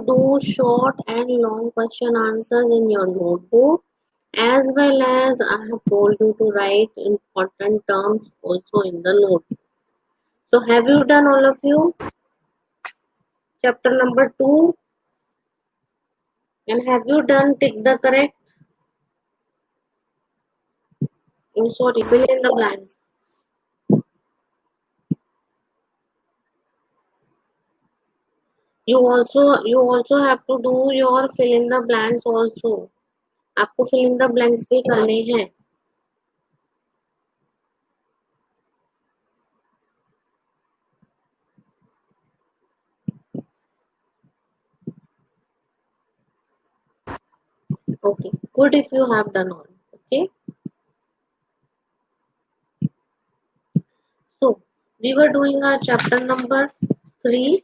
do short and long question answers in your notebook, as well as I have told you to write important terms also in the notebook. So have you done, all of you, chapter number 2? And have you done tick the correct? Oh, sorry, fill in the blanks. You also have to do your fill in the blanks also. आपको fill in the blanks भी करने हैं. Okay, good if you have done all. Okay, so we were doing our chapter number 3,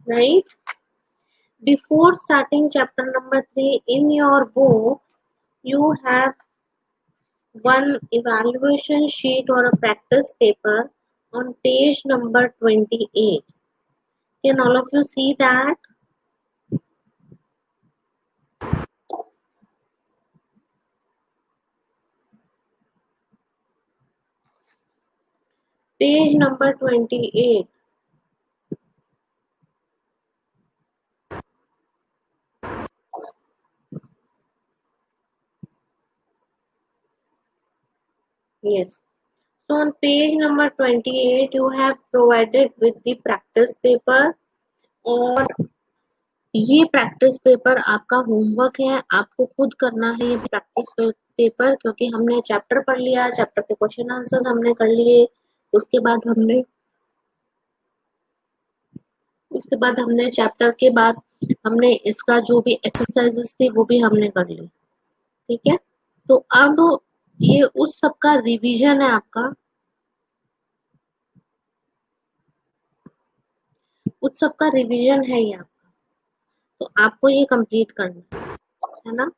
right? Before starting chapter number 3 in your book, you have one evaluation sheet or a practice paper on page number 28. Can all of you see that? Page number 28. Yes. So on page number 28, you have provided with the practice paper, और ये practice paper आपका homework है. आपको खुद करना है ये practice paper, क्योंकि हमने चैप्टर पढ़ लिया, चैप्टर के क्वेश्चन आंसर्स हमने कर लिए. उसके बाद हमने चैप्टर के बाद हमने इसका जो भी एक्सरसाइजेस थी वो भी हमने कर ली. ठीक है, तो अब ये उस सब का रिवीजन है आपका. उस सब का रिवीजन है ये आपका, तो आपको ये कंप्लीट करना है ना.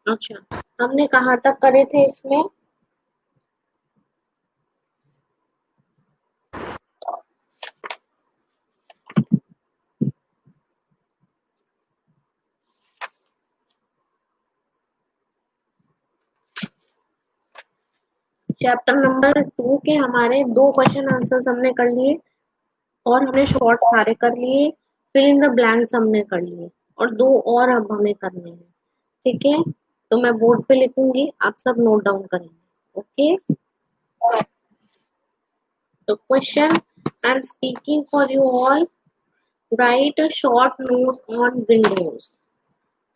अच्छा, हमने कहाँ तक करे थे इसमें? चैप्टर नंबर 2 के हमारे 2 क्वेश्चन आंसर्स हमने कर लिए, और हमने शॉर्ट सारे कर लिए. फिल इन द ब्लैंक्स हमने कर लिए, और 2 और अब हमें करने हैं. ठीक है, तो मैं बोर्ड पे लिखूंगी, आप सब नोट डाउन करेंगे. ओके, तो question I am speaking for you all. Right a short note on Windows.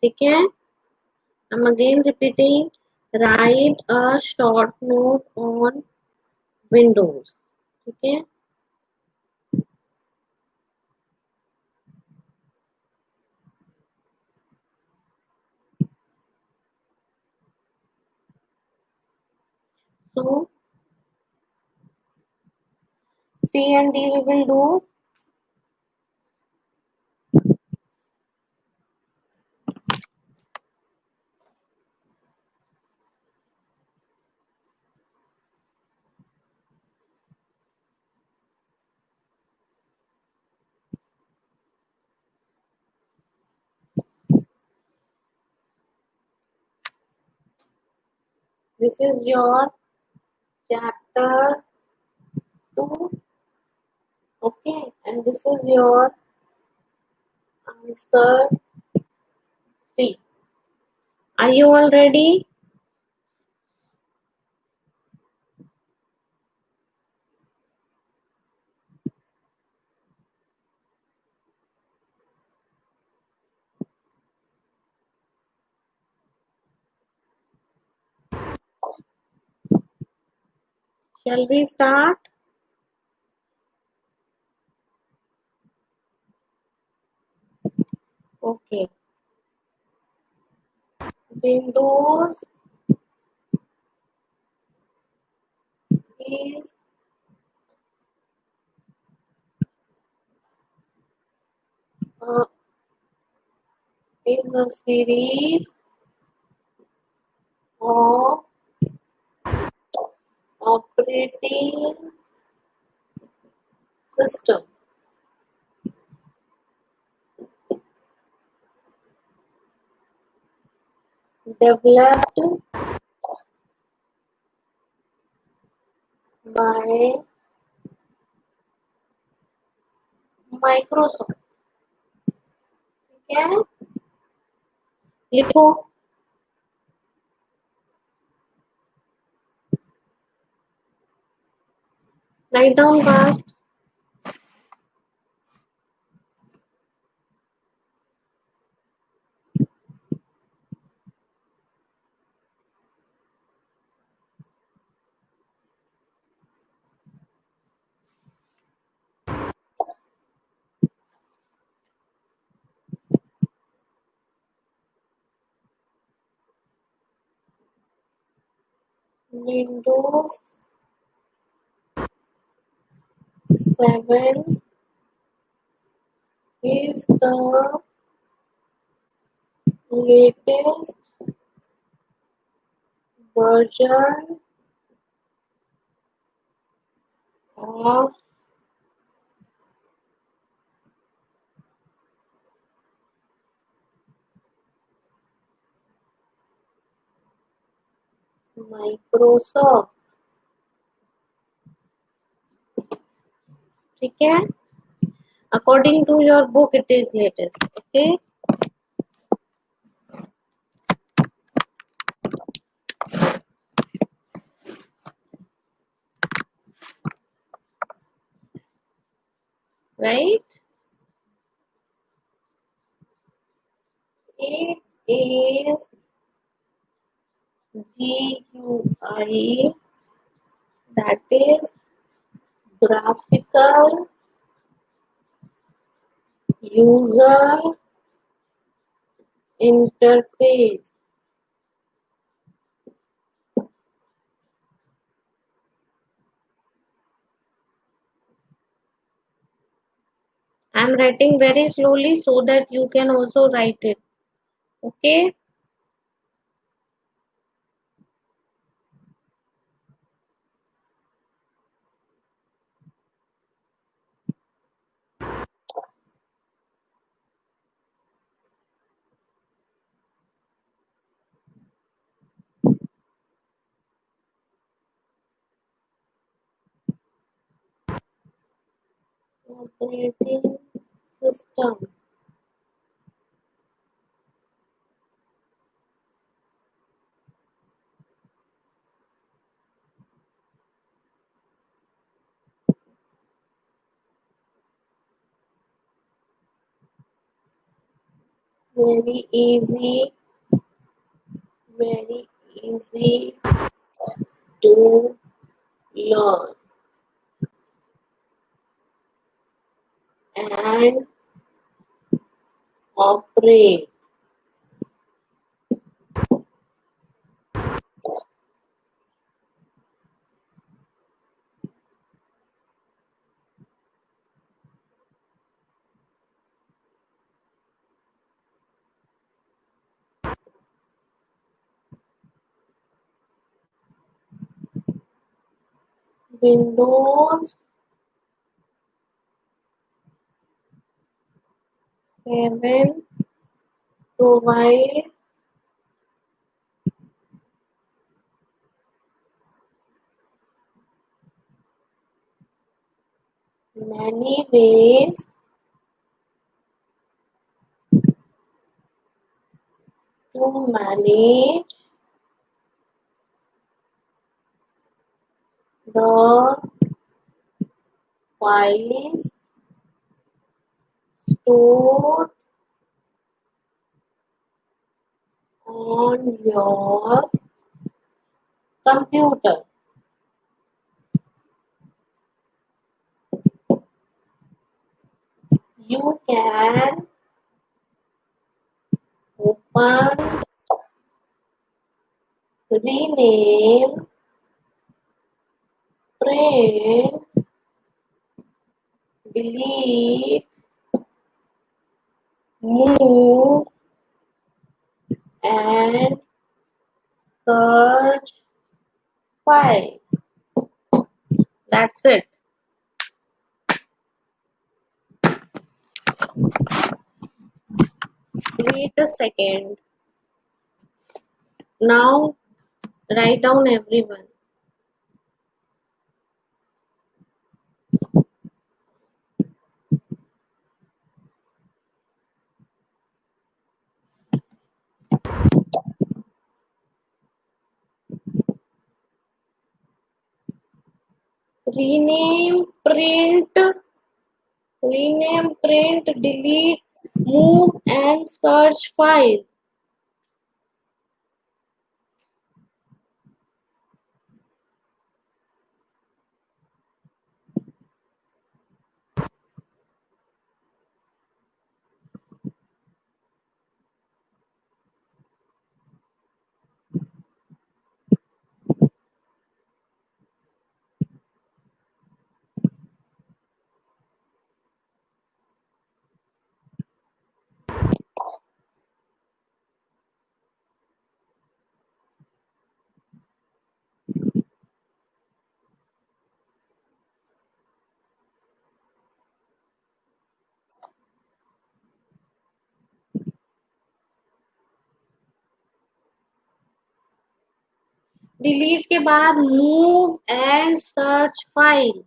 ठीक है, I am again repeating. Right a short note on Windows. ठीक है, so C and D we will do. This is your chapter 2. Okay, and this is your answer C. Are you all ready? Shall we start? Okay. Windows is uh, is a series of operating system developed by Microsoft. ठीक है, लिखो। Write down fast. Windows 7 is the latest version of Microsoft. ठीक है, according to your book it is latest. Okay, right? It is GUI, that is graphical user interface. I am writing very slowly so that you can also write it. Okay, operating system. Very easy, very easy to learn and operate. Windows 7 provides many ways to manage the files stored on your computer. You can open, rename, print, delete, move, and search file. That's it. Wait a second. Now write down everyone. Rename, print, delete, move and search file. Delete के बाद move and search file.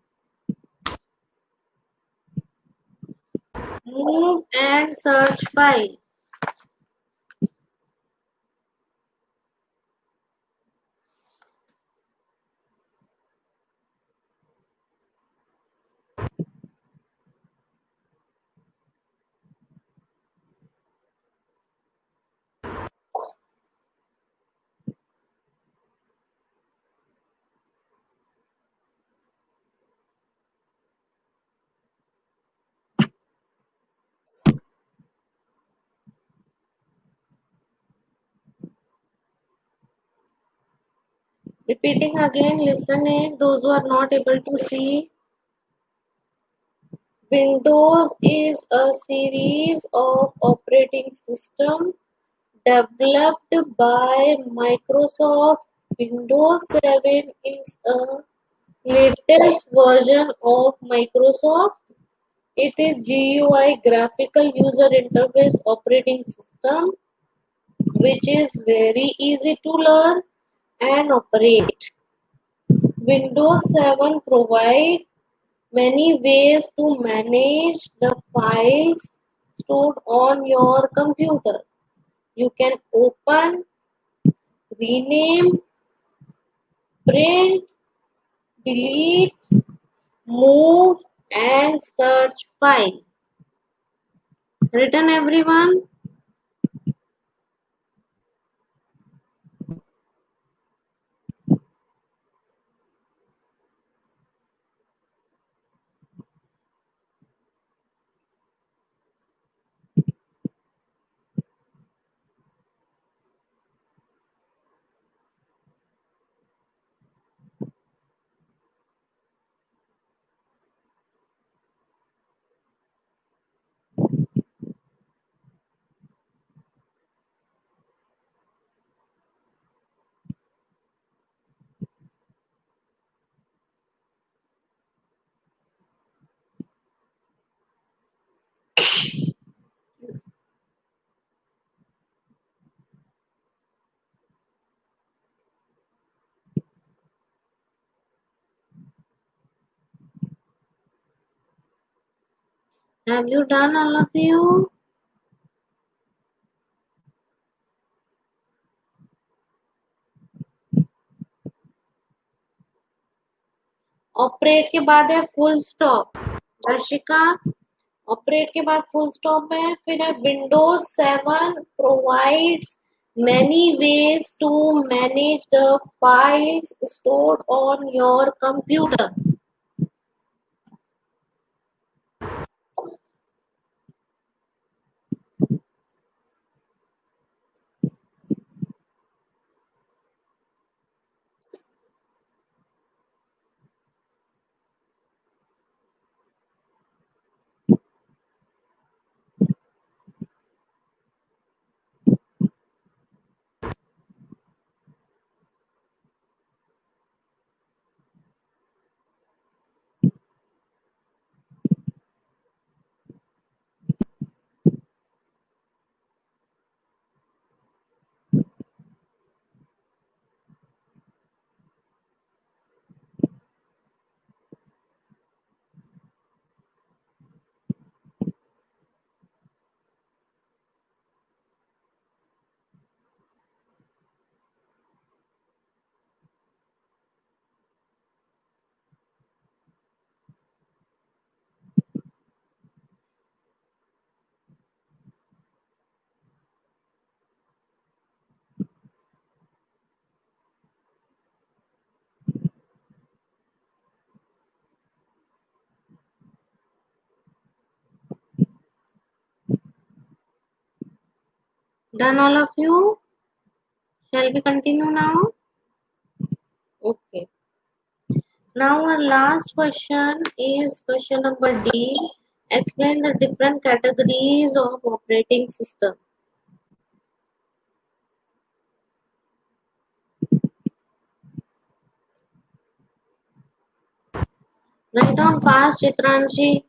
Move and search file. Repeating again, listen it. Those who are not able to see. Windows is a series of operating systems developed by Microsoft. Windows 7 is a latest version of Microsoft. It is GUI, graphical user interface operating system, which is very easy to learn and operate. Windows 7 provides many ways to manage the files stored on your computer. You can open, rename, print, delete, move, and search file. Written everyone? Have you done all of you? Operate के बाद है full stop. दर्शिका, operate के बाद full stop है. फिर है Windows 7 provides many ways to manage the files stored on your computer. Done all of you? Shall we continue now? Okay. Now our last question is question number D. Explain the different categories of operating system. Write down fast, Chitranji.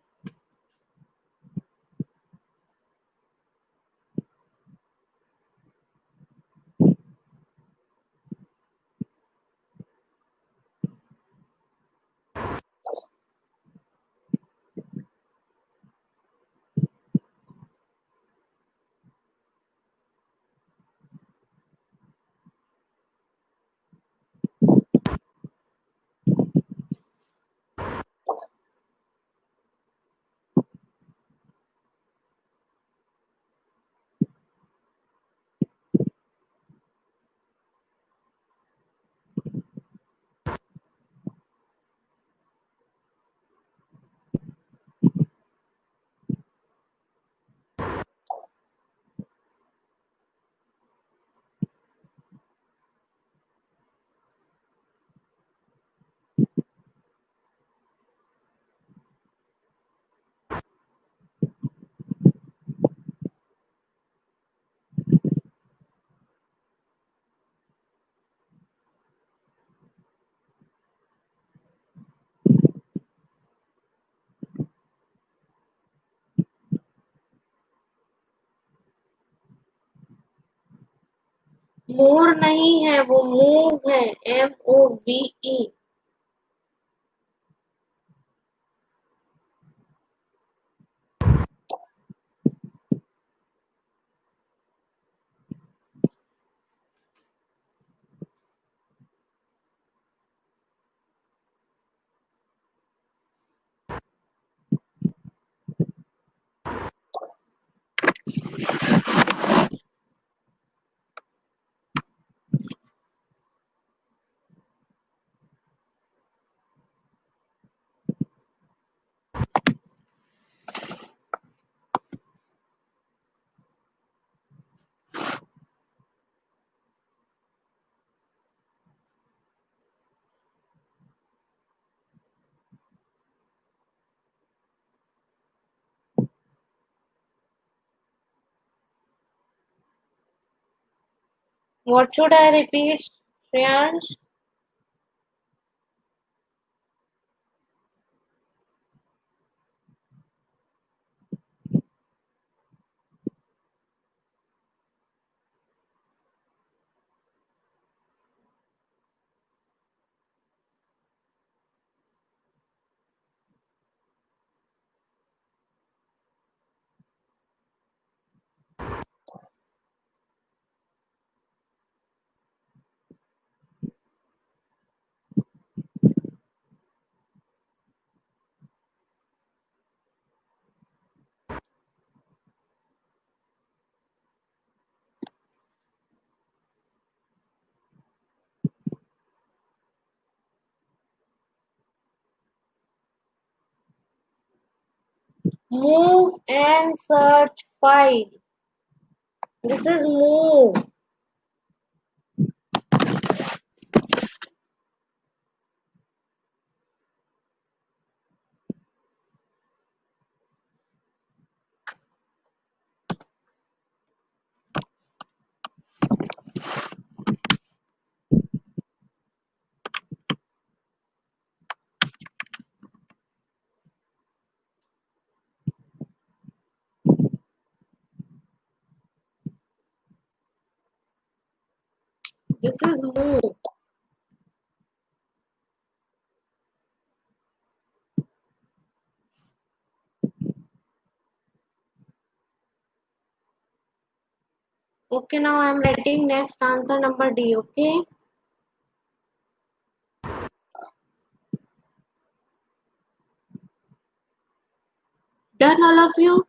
मोर नहीं है वो move है MOVE. What should I repeat, Shreyansh? Move and search file. This is move. This is move. Okay, now I am writing next answer number D. Okay. Done all of you?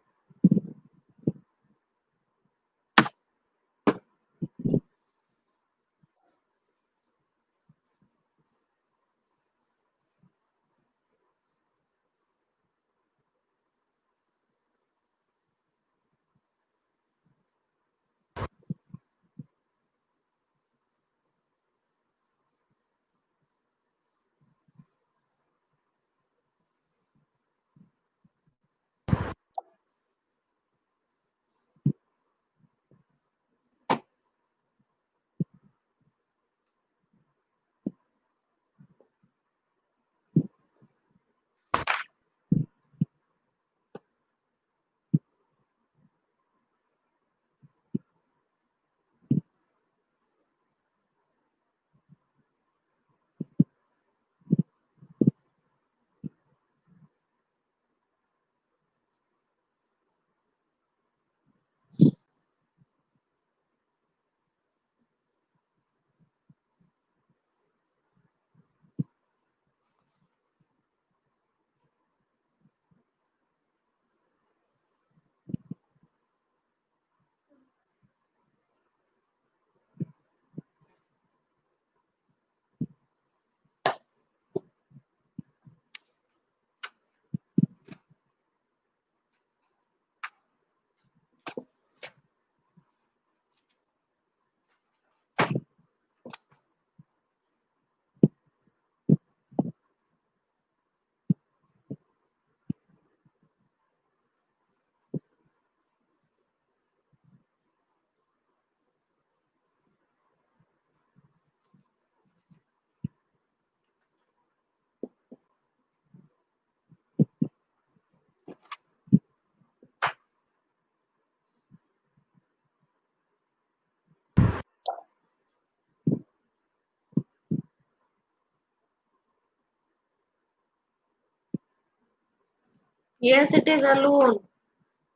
Yes it is alone.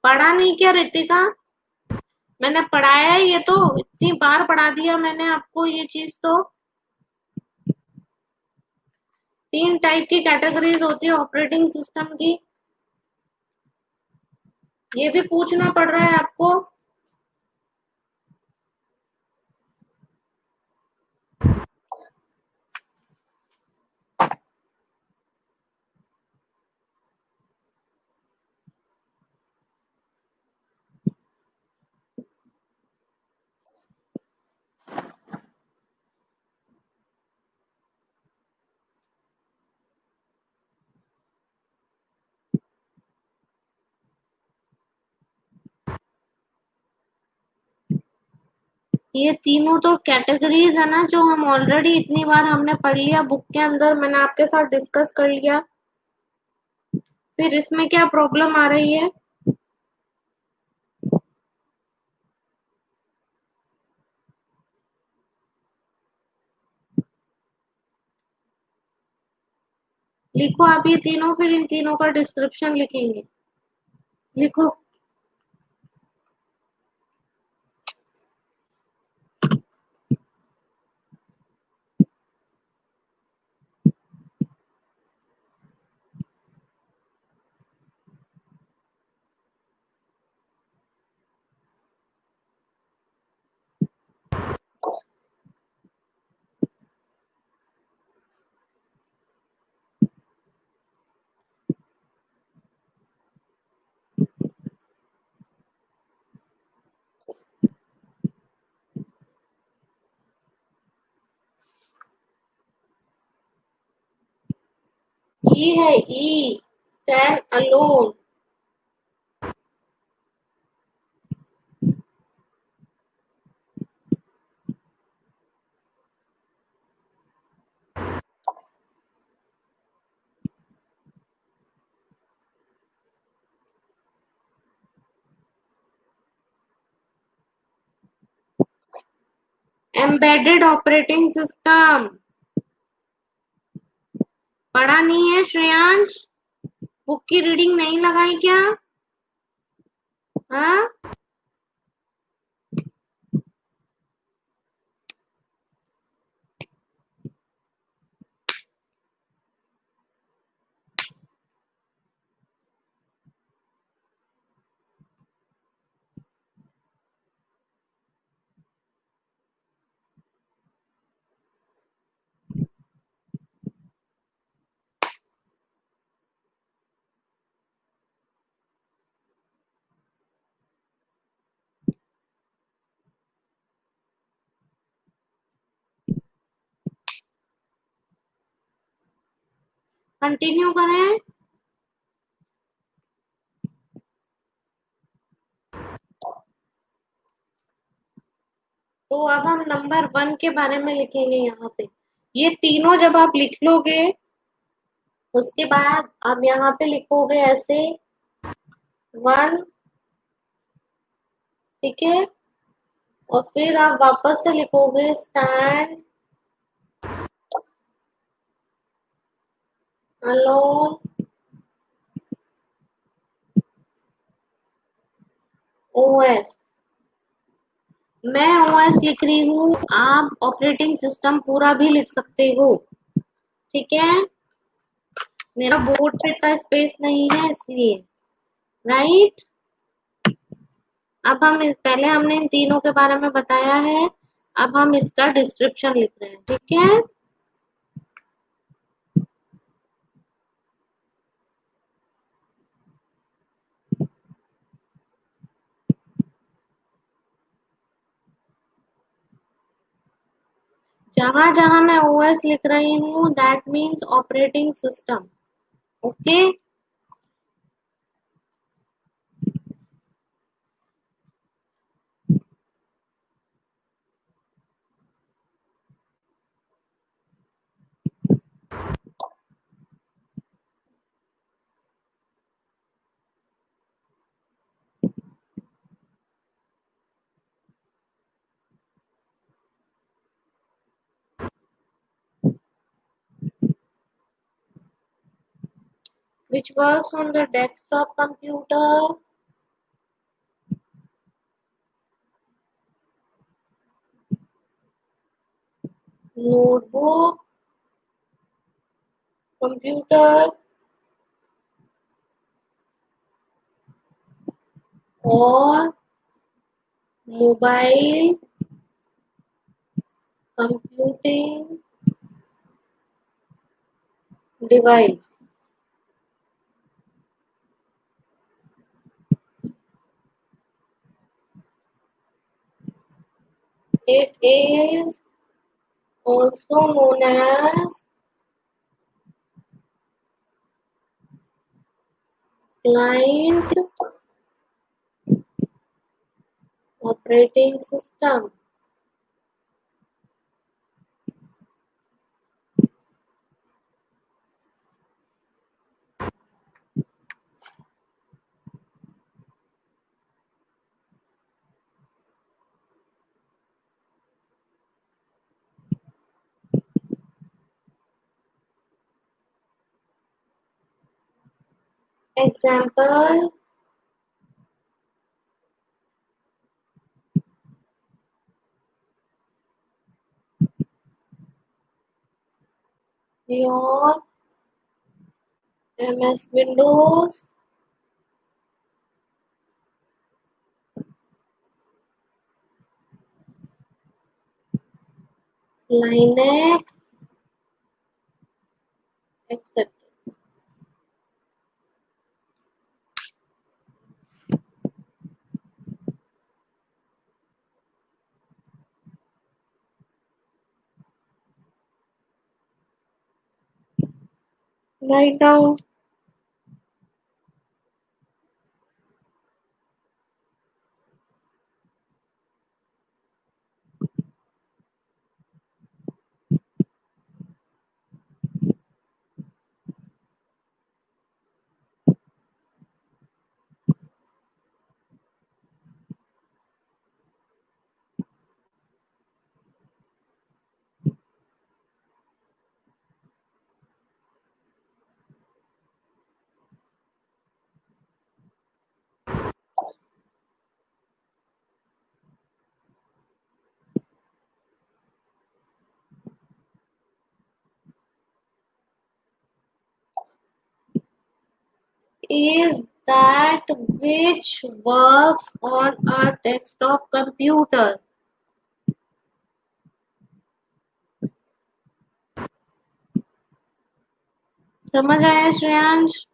पढ़ा नहीं क्या रितिका? मैंने पढ़ाया है, ये तो इतनी बार पढ़ा दिया मैंने आपको ये चीज तो। 3 टाइप की कैटेगरीज होती है ऑपरेटिंग सिस्टम की। ये भी पूछना पड़ रहा है आपको। ये तीनों तो कैटेगरीज है ना, जो हम ऑलरेडी इतनी बार हमने पढ़ लिया बुक के अंदर, मैंने आपके साथ डिस्कस कर लिया। फिर इसमें क्या प्रॉब्लम आ रही है? लिखो आप ये तीनों, फिर इन तीनों का डिस्क्रिप्शन लिखेंगे। लिखो। ई है, E stand alone. Embedded operating system. पढ़ा नहीं है श्रेयांश? बुक की रीडिंग नहीं लगाई क्या? हाँ। कंटिन्यू करें। तो अब हम नंबर 1 के बारे में लिखेंगे यहाँ पे। ये तीनों जब आप लिख लोगे, उसके बाद आप यहाँ पे लिखोगे ऐसे 1, ठीक है। और फिर आप वापस से लिखोगे स्टैंड अलोन ओएस। मैं ओएस लिख रही हूँ, आप ऑपरेटिंग सिस्टम पूरा भी लिख सकते हो, ठीक है। मेरा बोर्ड पे इतना स्पेस नहीं है इसलिए, राइट। अब हम पहले हमने इन तीनों के बारे में बताया है, अब हम इसका डिस्क्रिप्शन लिख रहे हैं, ठीक है। जहां जहां मैं ओएस लिख रही हूँ that means operating system, okay. which works on the desktop computer, notebook computer, or mobile computing device. It is also known as client operating system. Example, your MS Windows, Linux, etc. Write down. Is that which works on a desktop computer. समझ आया Shreyansh?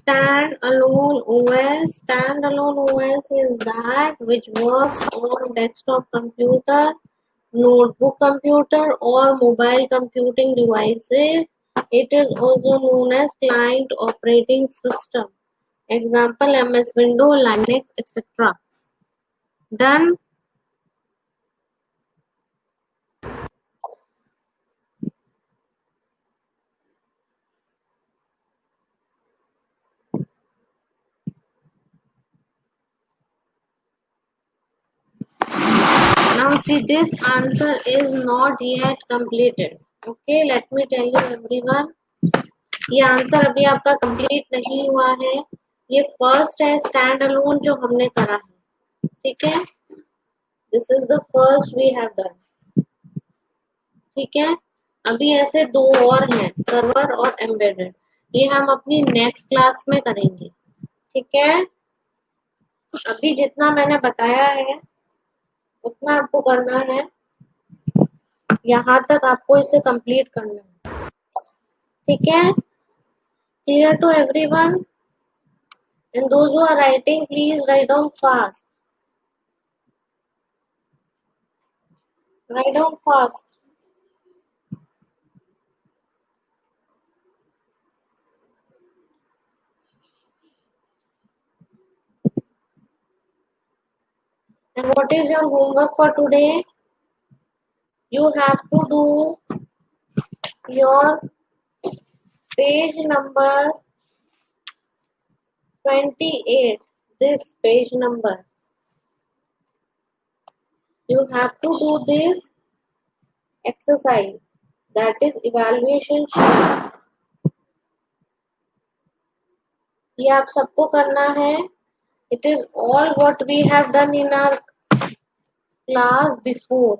Standalone OS. Standalone OS is that which works on desktop computer, notebook computer, or mobile computing devices. It is also known as client operating system. Example, MS Windows, Linux, etc. Done. Now see, this answer is not yet completed. Okay, let me tell you everyone. ये answer अभी आपका complete नहीं हुआ है. ये first है stand alone जो हमने करा है. ठीक है, this is the first we have done. ठीक है, अभी ऐसे दो और हैं, सर्वर और एम्बेडेड। ये हम अपनी नेक्स्ट क्लास में करेंगे, ठीक है। अभी जितना मैंने बताया है उतना आपको करना है, यहाँ तक आपको इसे कंप्लीट करना है, ठीक है। Clear to everyone? And those who are writing please write down fast, write down fast. And what is your homework for today? You have to do your page number 28. This page number. You have to do this exercise. That is evaluation sheet. ये आप सबको करना है. It is all what we have done in our class before.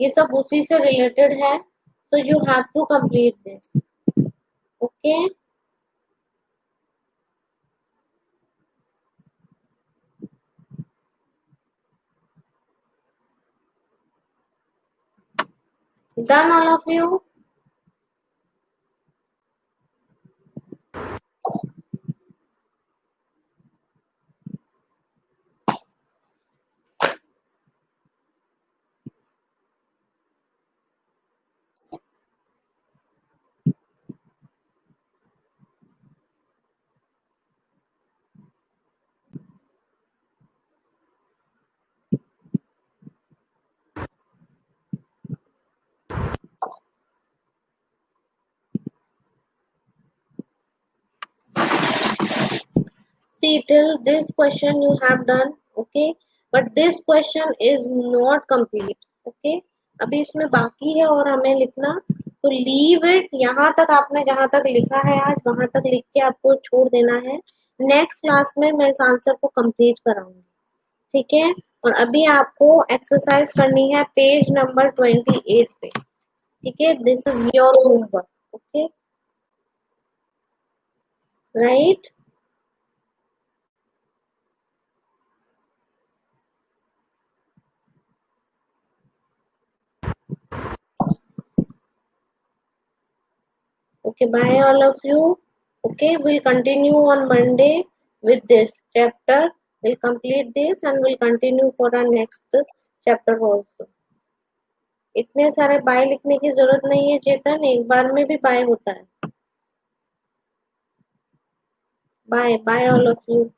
ये सब उसी से related है. So you have to complete this. Okay? Done all of you? See, till this question you have done, okay, but this question is not complete, okay. अभी इसमें बाकी है और हमें लिखना, तो लीव इट। यहाँ तक आपने जहां तक लिखा है आज वहां तक लिख के आपको छोड़ देना है। नेक्स्ट क्लास में मैं इस आंसर को कंप्लीट कराऊंगी, ठीक है। और अभी आपको एक्सरसाइज करनी है पेज नंबर 28 पे, ठीक है। This is your homework, okay, right. Okay, bye all of you. Okay, we'll continue on Monday with this chapter. We'll complete this and we'll continue for our next chapter also. इतने सारे bye लिखने की जरूरत नहीं है चेतन, एक बार में भी बाय होता है। Bye bye all of you.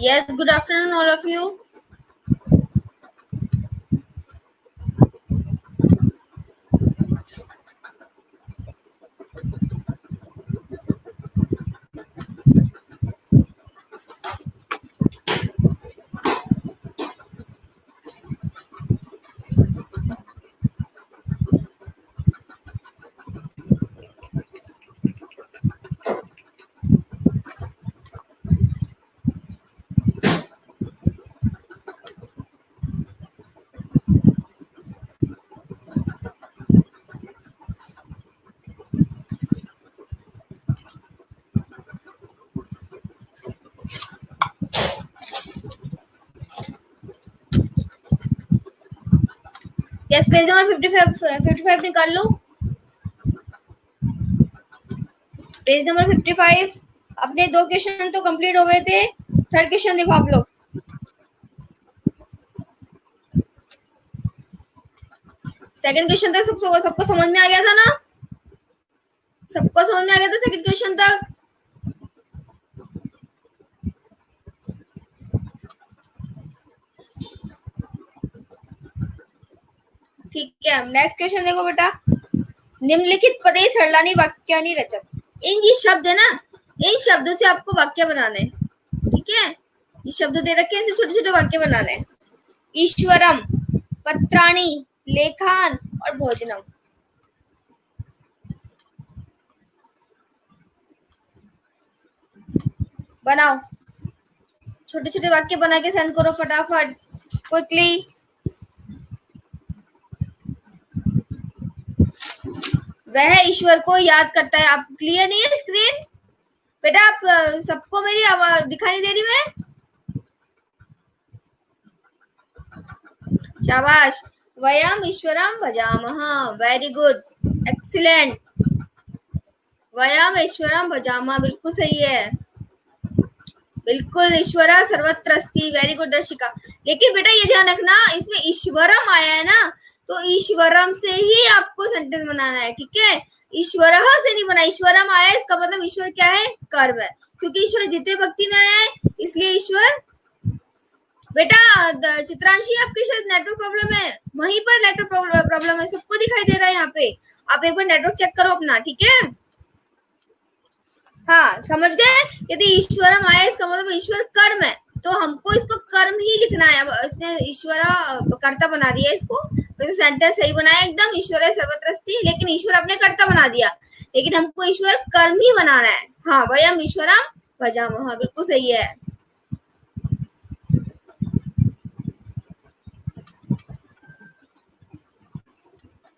Yes, good afternoon all of you. Yes, page number 55 निकाल लो. Page number 55. अपने 2 क्वेश्चन तो कंप्लीट हो गए थे. थर्ड क्वेश्चन देखो आप लोग. सेकंड क्वेश्चन तक सबको समझ में आ गया था ना? सबको समझ में आ गया था सेकंड क्वेश्चन तक? ठीक है. नेक्स्ट क्वेश्चन देखो बेटा. निम्नलिखित पदे सरलानी वाक्यानि रचत. इन ये शब्द है ना, इन शब्दों से आपको वाक्य बनाने हैं. ठीक है, ये शब्द दे रखे हैं, छोटे छोटे वाक्य बनाने हैं. ईश्वरम, पत्राणि, लेखान और भोजनम. बनाओ, छोटे छोटे वाक्य बना के सेंड करो फटाफट, क्विकली. वह ईश्वर को याद करता है. आप क्लियर नहीं है स्क्रीन बेटा? आप सबको मेरी आवाज दिखाई दे रही है? शाबाश. वयम ईश्वरम भजामः. Very good, excellent. वयम ईश्वरम भजामः, बिल्कुल सही है. बिल्कुल, ईश्वरा सर्वत्र अस्ति. Very good Darshika. लेकिन बेटा ये ध्यान रखना, इसमें ईश्वरम आया है ना, तो ईश्वरम से ही आपको सेंटेंस बनाना है. ठीक है, ईश्वर से नहीं बना. ईश्वरम आया, इसका मतलब ईश्वर क्या है? कर्म है. क्योंकि ईश्वर द्वितीय भक्ति में आया है, इसलिए ईश्वर. बेटा चित्रांशी, आपके शायद नेटवर्क प्रॉब्लम है. वहीं पर नेटवर्क प्रॉब्लम है, सबको दिखाई दे रहा है यहाँ पे. आप एक बार नेटवर्क चेक करो अपना. ठीक है, हाँ समझ गए. यदि ईश्वरम आया, इसका मतलब ईश्वर कर्म है, तो हमको इसको कर्म ही लिखना है. अब इसने ईश्वरा कर्ता बना दिया इसको, वैसे सेंटेंस सही बनाया एकदम. ईश्वर सर्वत्र अस्ति, लेकिन ईश्वर अपने कर्ता बना दिया, लेकिन हमको ईश्वर कर्म ही बनाना है. हाँ, वयम ईश्वरम भजामः, बिल्कुल सही है.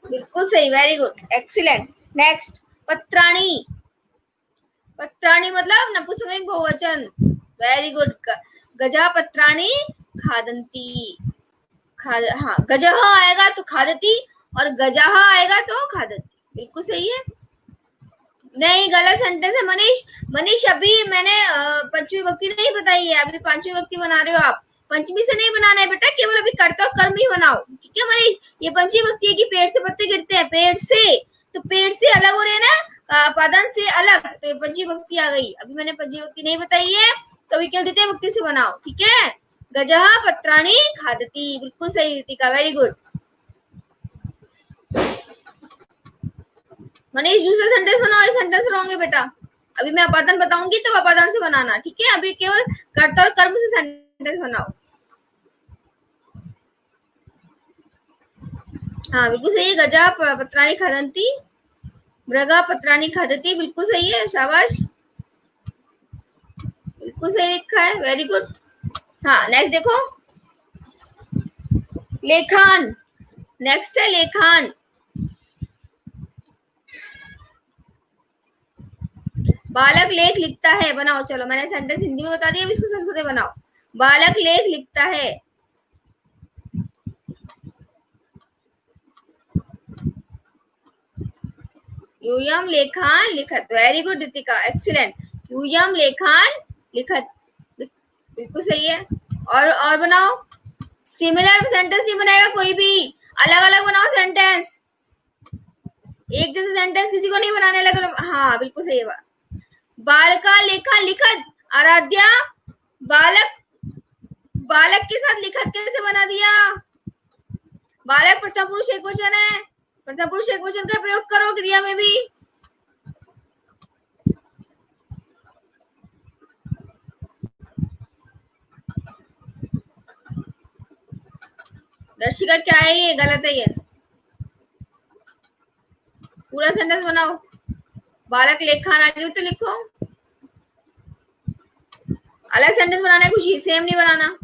बिल्कुल सही, वेरी गुड, एक्सीलेंट. नेक्स्ट, पत्राणि. पत्राणि मतलब नपुंसकलिंग बहुवचन. Very good. गजा पत्राणि खादन्ति. हाँ, गजः आएगा तो खादति, और गजाः आएगा तो खादति. बिल्कुल सही है. नहीं, गलत सेंटेंस है मनीष. मनीष, अभी मैंने पंचमी विभक्ति नहीं बताई है, अभी पांचवी विभक्ति बना रहे हो आप. पंचमी से नहीं बनाना है बेटा, केवल अभी कर्ता और कर्म ही बनाओ. ठीक है मनीष, ये पंचमी विभक्ति है कि पेड़ से पत्ते गिरते हैं. पेड़ से, तो पेड़ से अलग हो रहे हैं ना, पदन से अलग, तो ये पंचमी विभक्ति आ गई. अभी मैंने पंचमी विभक्ति नहीं बताई है, तो अभी केवल द्वितीय विभक्ति से बनाओ. ठीक है, गजः पत्राणि खादति. बिल्कुल सही रितिका, वेरी गुड. मनीष, दूसरा सेंटेंस बनाओ. ये सेंटेंस रॉन्ग है बेटा. अभी मैं अपादान बताऊंगी तो अपादान से बनाना. ठीक है, अभी केवल कर्ता और कर्म से सेंटेंस बनाओ. हाँ बिल्कुल सही है. गजा पत्राणि खादन्ति, मृगा पत्राणि खादति. बिल्कुल सही है, शाबाश, बिल्कुल सही लिखा है, वेरी गुड. हाँ, नेक्स्ट देखो, लेखान. नेक्स्ट है लेखान. बालक लेख लिखता है. बनाओ, चलो मैंने सेंटेंस हिंदी में बता दिया, अब इसको संस्कृत में बनाओ. बालक लेख लिखता है. यूयम लेखान लिखत. Very good Ritika, excellent. यूयम लेखान लिखत, बिल्कुल सही है. और बनाओ. सिमिलर सेंटेंस नहीं बनाएगा कोई भी, अलग अलग बनाओ सेंटेंस. एक जैसे सेंटेंस किसी को नहीं बनाने. अलग. हाँ बिल्कुल सही है. बालका लेखा लिखत. आराध्या, बालक बालक के साथ लिखत कैसे बना दिया? बालक प्रथम पुरुष एकवचन है, प्रथम पुरुष एकवचन का प्रयोग करो क्रिया में भी। दर्शिका क्या है ये? गलत है ये। पूरा सेंटेंस बनाओ। बालक लेखान आगे भी तो लिखो। अलग सेंटेंस बनाना है, कुछ सेम नहीं बनाना।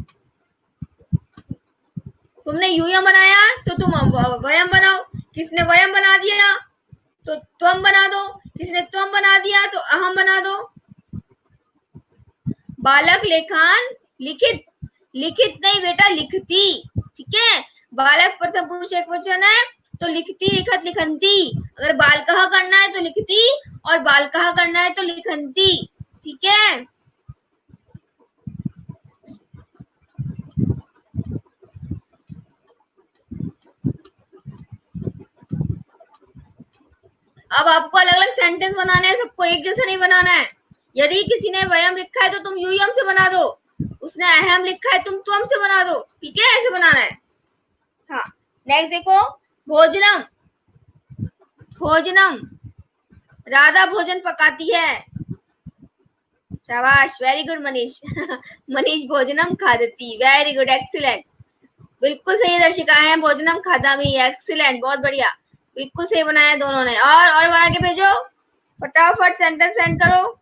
तुमने यूयम बनाया तो तुम वयम बनाओ। किसने वयम बना दिया तो त्वम बना दो। किसने त्वम बना दिया तो अहम बना दो। बालक लेखान लिखित, लिखित नहीं बेटा, लिखती। ठीक है, बालक प्रथम पुरुष एकवचन है तो लिखती, लिखत, लिखंती। अगर बालकः करना है तो लिखती और बालकः करना है तो लिखंती। ठीक है, अब आपको अलग अलग सेंटेंस बनाना है, सबको एक जैसा नहीं बनाना है। यदि किसी ने वयम लिखा है तो तुम यूयम से बना दो, उसने अहम लिखा है तुम त्वम से बना दो। ठीक है, ऐसे बनाना है। हाँ, नेक्स्ट देखो, भोजनम। भोजनम, राधा भोजन पकाती है। शाबाश, वेरी गुड मनीष। मनीष भोजनम खादती, वेरी गुड, एक्सीलेंट, बिल्कुल सही दर्शिका है। भोजनम खादामी, एक्सीलेंट, बहुत बढ़िया, बिल्कुल सही बनाया दोनों ने। और बना के भेजो, फटाफट सेंटेंस सेंड करो।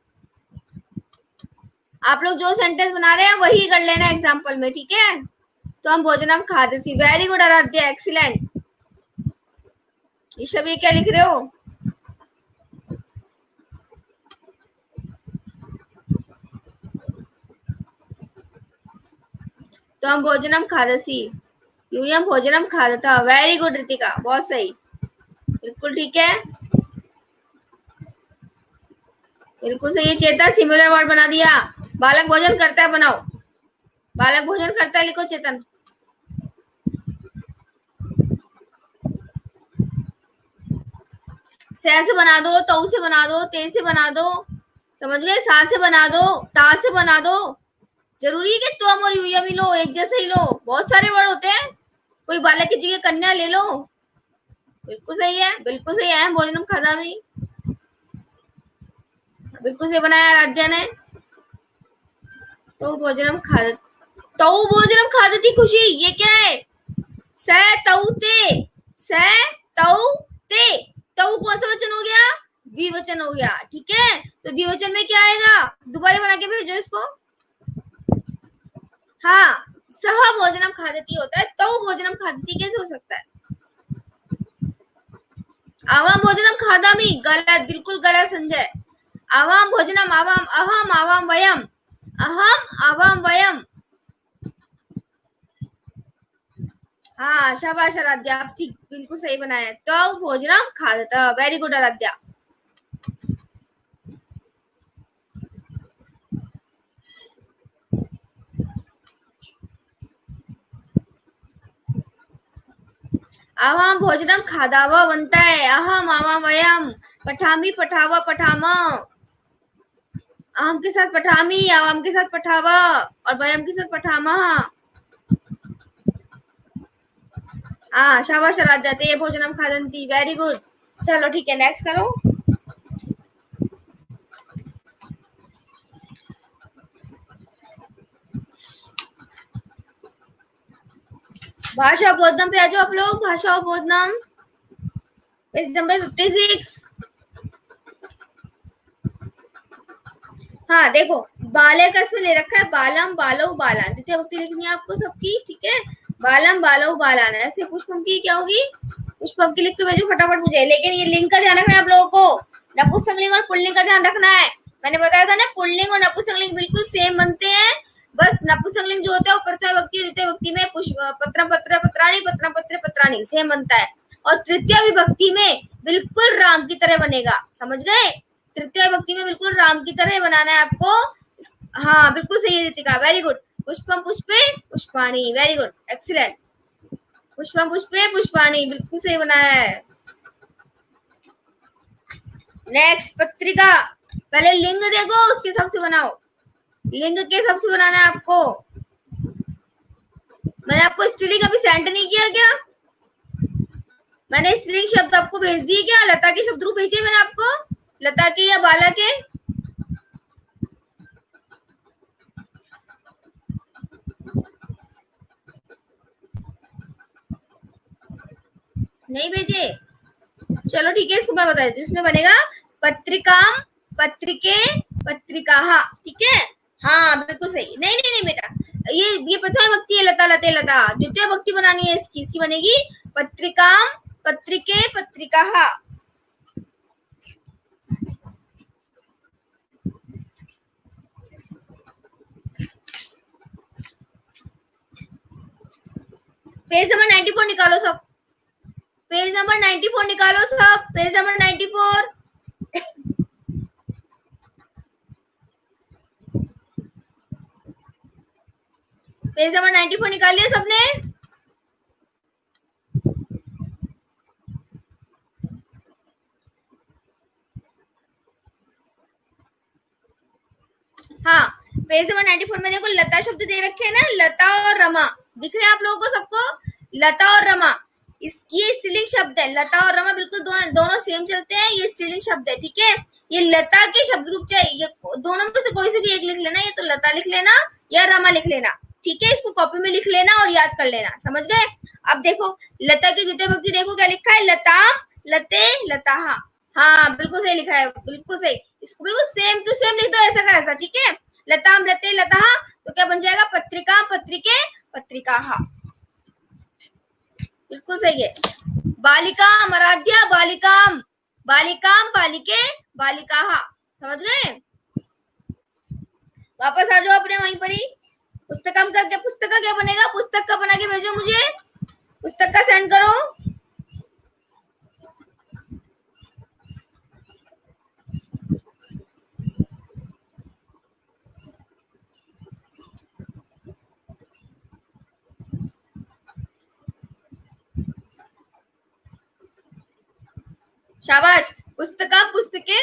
आप लोग जो सेंटेंस बना रहे हैं वही कर लेना एग्जाम्पल में। ठीक है, तो हम भोजनम खादसी, very good Aaradhya, excellent. Isha भी क्या लिख रहे हो? तो हम भोजनम खादसी, यूयम भोजनम खादता, वेरी गुड रितिका, बहुत सही, बिल्कुल ठीक है, बिल्कुल सही। चेतन सिमिलर वर्ड बना दिया। बालक भोजन करता है बनाओ, बालक भोजन करता है लिखो चेतन। से बना दो, तऊ से बना दो, ते से बना दो, समझ गए? सा से बना दो, ता से बना दो। जरूरी है कि तुम और यूयम ही लो, एक जैसे ही लो, बहुत सारे वर्ड होते हैं। कोई बालक की जगह कन्या ले लो, बिल्कुल सही है, बिल्कुल सही है। भोजनम खादा भी बिल्कुल सही बनाया आराध्या ने। तो भोजनम खाद, तऊ भोजनम खादती खुशी, ये क्या है? स तऊ ते, स तऊ ते, तऊ कौन सा वचन हो गया? द्विवचन हो गया। ठीक है, तो द्विवचन में क्या आएगा? दोबारा बना के भेजो इसको। हाँ, सह भोजनम खादती होता है, तऊ भोजनम खादती कैसे हो सकता है? आवाम भोजनम खादामी, गलत, बिल्कुल गलत संजय। आवाम भोजनम, आवाम, अहम, आवाम वयम, अहम, आवाम वयम। हाँ, शाबाश आराध्या, आप ठीक, बिल्कुल सही बनाया। तो भोजनम खादता, वेरी गुड आराध्या। आवाम भोजनम खादावा बनता है, अहम, आवाम वयम, पठामी, पठावा, पठामा, अहम के साथ पठामी, आवाम के साथ पठावा और वयम के साथ पठामा। हाँ, शाबाश आराध्या, ते भोजनम खादंती, वेरी गुड। चलो ठीक है, नेक्स्ट करो। भाषा बोधनम पे आ जाओ आप लोग। भाषा बोधनम पेज नंबर 56। हाँ देखो, बाले का इसमें ले रखा है बालम, बालो, बालान, द्वितीय विभक्ति लिखनी है आपको सबकी। ठीक है, बालम, बालो, बालान, ऐसे पुष्पम की क्या होगी? पुष्पम की लिख के भेजो फटाफट मुझे। लेकिन ये लिंक का ध्यान रखना है आप लोगों को, नपुंसकलिंग और पुल्लिंग का ध्यान रखना है। मैंने बताया था ना, पुल्लिंग और नपुंसकलिंग बिल्कुल सेम बनते हैं, बस नपुंसकलिंग जो होता है वो प्रथम विभक्ति द्वितीय विभक्ति में पत्र, पत्र, पत्राणी, पत्र, पत्र, पत्राणी सेम बनता है, और तृतीय विभक्ति में बिल्कुल राम की तरह बनेगा। समझ गए? तृतीय विभक्ति में बिल्कुल राम की तरह बनाना है आपको। हाँ, बिल्कुल सही रितिका, वेरी गुड। पुष्पम पुष्पे पुष्पाणी, वेरी गुड, एक्सीलेंट। पुष्पम पुष्पे पुष्पाणी, बिल्कुल सही बनाया है। नेक्स्ट, पत्रिका। पहले लिंग देखो, उसके हिसाब से बनाओ, लिंग के हिसाब से बनाना है आपको। मैंने आपको स्त्रीलिंग अभी सेंड नहीं किया क्या? मैंने स्त्रीलिंग शब्द आपको भेज दिए क्या? लता के शब्द रूप भेजे मैंने आपको, लता के या बाला के? नहीं भेजे? चलो ठीक है, इसको मैं बता देती हूँ। इसमें बनेगा पत्रिकाम, पत्रिके, पत्रिकाः। ठीक है, हाँ बिल्कुल सही। नहीं नहीं नहीं बेटा, ये प्रथम विभक्ति है, लता लते लता। द्वितीय विभक्ति बनानी है इसकी, इसकी बनेगी पत्रिकाम, पत्रिके, पत्रिकाः। पेज नंबर 94 निकालो सब, पेज नंबर 94 निकालो सब, पेज नंबर 94। पेज नंबर 94 निकाल लिया सबने? हाँ, पेज नंबर 94 में देखो लता शब्द दे रखे हैं ना, लता और रमा। दिख रहे हैं आप लोगों को सबको? लता और रमा, इसकी स्त्रीलिंग शब्द है। लता और रमा बिल्कुल दोनों सेम चलते हैं, ये स्त्रीलिंग शब्द है। ठीक है, ये लता के शब्द रूप चाहिए, दोनों में से कोई से भी एक लिख लेना, ये तो लता लिख लेना या रमा लिख लेना। ठीक है, इसको कॉपी में लिख लेना और याद कर लेना, समझ गए? अब देखो लता की द्वितीय विभक्ति देखो क्या लिखा है, लताम, लते, लताः। हाँ बिल्कुल सही लिखा है, बिल्कुल सही। इसको बिल्कुल सेम टू सेम लिख दो, ऐसा का ऐसा। ठीक है, लताम, लते, लताः, तो क्या बन जाएगा? पत्रिका, पत्रिके, पत्रिकाः। बिल्कुल सही है। बालिकाम, आराध्या, बालिकाम, बालिकाम, बालिके, बालिकाः। समझ गए? वापस आ जाओ अपने वहीं पर ही। पुस्तकम का क्या, पुस्तक का क्या बनेगा? पुस्तक का बना के भेजो मुझे, पुस्तक का सेंड करो। शाबाश। पुस्तका, पुस्तके,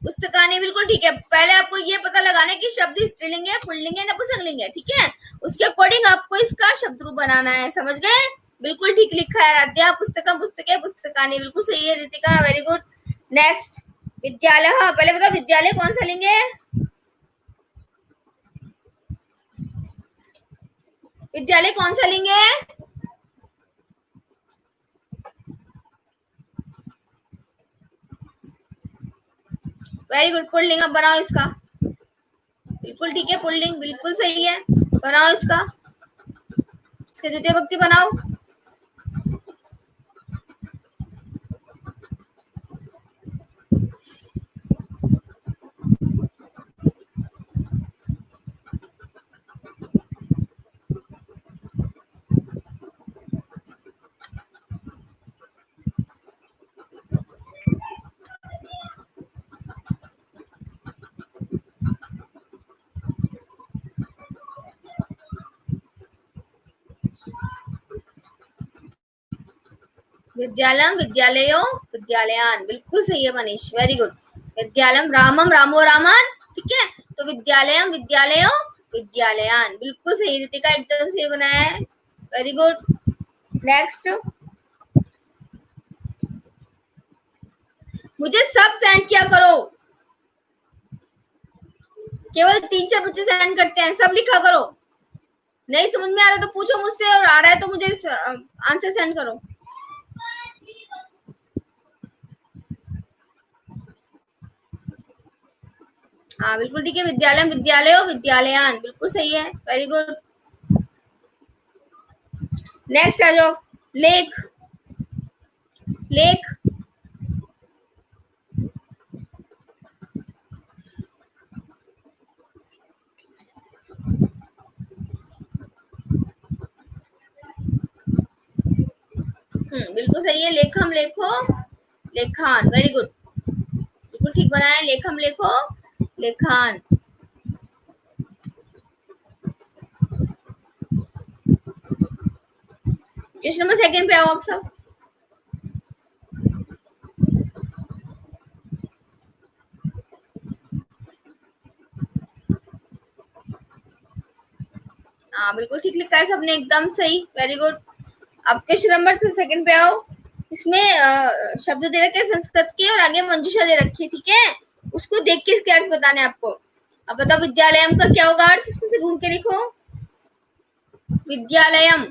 पुस्तकानी, बिल्कुल ठीक है। पहले आपको ये पता लगाना है कि शब्द स्त्रीलिंग है, पुल्लिंग है, नपुंसकलिंग है। ठीक है, उसके अकॉर्डिंग आपको इसका शब्द रूप बनाना है, समझ गए? बिल्कुल ठीक लिखा है आराध्या, पुस्तकम, पुस्तके, पुस्तकानी, बिल्कुल सही है। Ritika, very good. नेक्स्ट, विद्यालय। पहले बताओ विद्यालय कौन सा लिंग है? विद्यालय कौन सा लिंग है? Very good, pulling. अब बनाओ इसका, बिल्कुल ठीक है, पुल्लिंग बिल्कुल सही है। बनाओ इसका, इसके द्वितीय विभक्ति बनाओ। विद्यालयम, विद्यालयो, विद्यालयान, बिल्कुल सही है मनीष, वेरी गुड। विद्यालयम, रामम, रामो, रामान। ठीक है, तो विद्यालयम, विद्यालयो, विद्यालयान, बिल्कुल सही। रितिका एकदम सही बनाया है, वेरी गुड। नेक्स्ट, मुझे सब सेंड किया करो, केवल 3-4 बच्चे सेंड करते हैं, सब लिखा करो। नहीं समझ में आ रहा तो पूछो मुझसे, और आ रहा है तो मुझे आंसर सेंड करो। हाँ बिल्कुल ठीक है, विद्यालय, विद्यालयो, विद्यालयान, बिल्कुल सही है, वेरी गुड। नेक्स्ट आ जाओ, लेख, लेख। बिल्कुल सही है, लेखम, लेखो, लेखान, वेरी गुड, बिल्कुल ठीक बनाया। लेखम, लेखो, लेखान। क्वेश्चन नंबर 2 पे आओ आप सब। हाँ बिल्कुल ठीक लिखा है सबने, एकदम सही, वेरी गुड। अब क्वेश्चन नंबर 2 पे आओ। इसमें शब्द दे रखे संस्कृत के और आगे मंजूषा दे रखी है, ठीक है। उसको देख के इसके अर्थ बताने आपको। अब बताओ विद्यालयम का क्या होगा अर्थ, इसमें से ढूंढ के लिखो। विद्यालयम,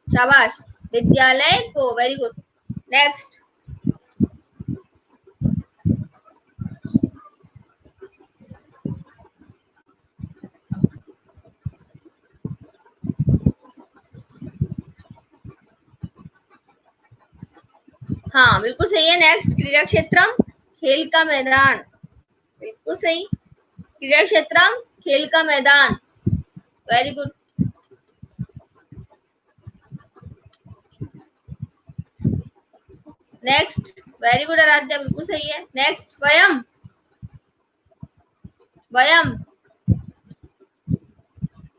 शाबाश, विद्यालय को, वेरी गुड। नेक्स्ट, हाँ बिल्कुल सही है। नेक्स्ट, क्रीड़ा क्षेत्रम, खेल का मैदान, बिल्कुल सही। क्रीड़ा क्षेत्रम, खेल का मैदान, very good. Next, very good Aaradhya, बिल्कुल सही है। नेक्स्ट, वयम, वयम,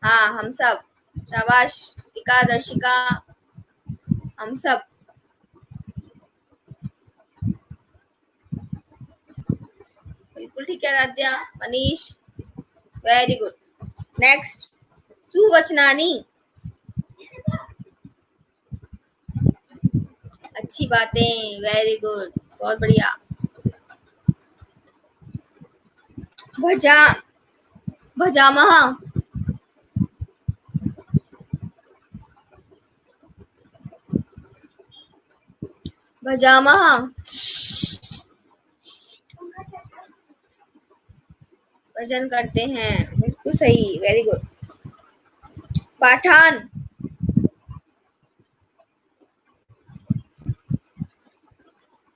हाँ हम सब, शाबाश, टीका, दर्शिका, हम सब, बिल्कुल ठीक है Aaradhya, Manish, very good. Next, सुवचनानी, अच्छी बातें, वेरी गुड, बहुत बढ़िया। भजा, भजामह, भजामह, भजन करते हैं, बिल्कुल सही, वेरी गुड। पाठान,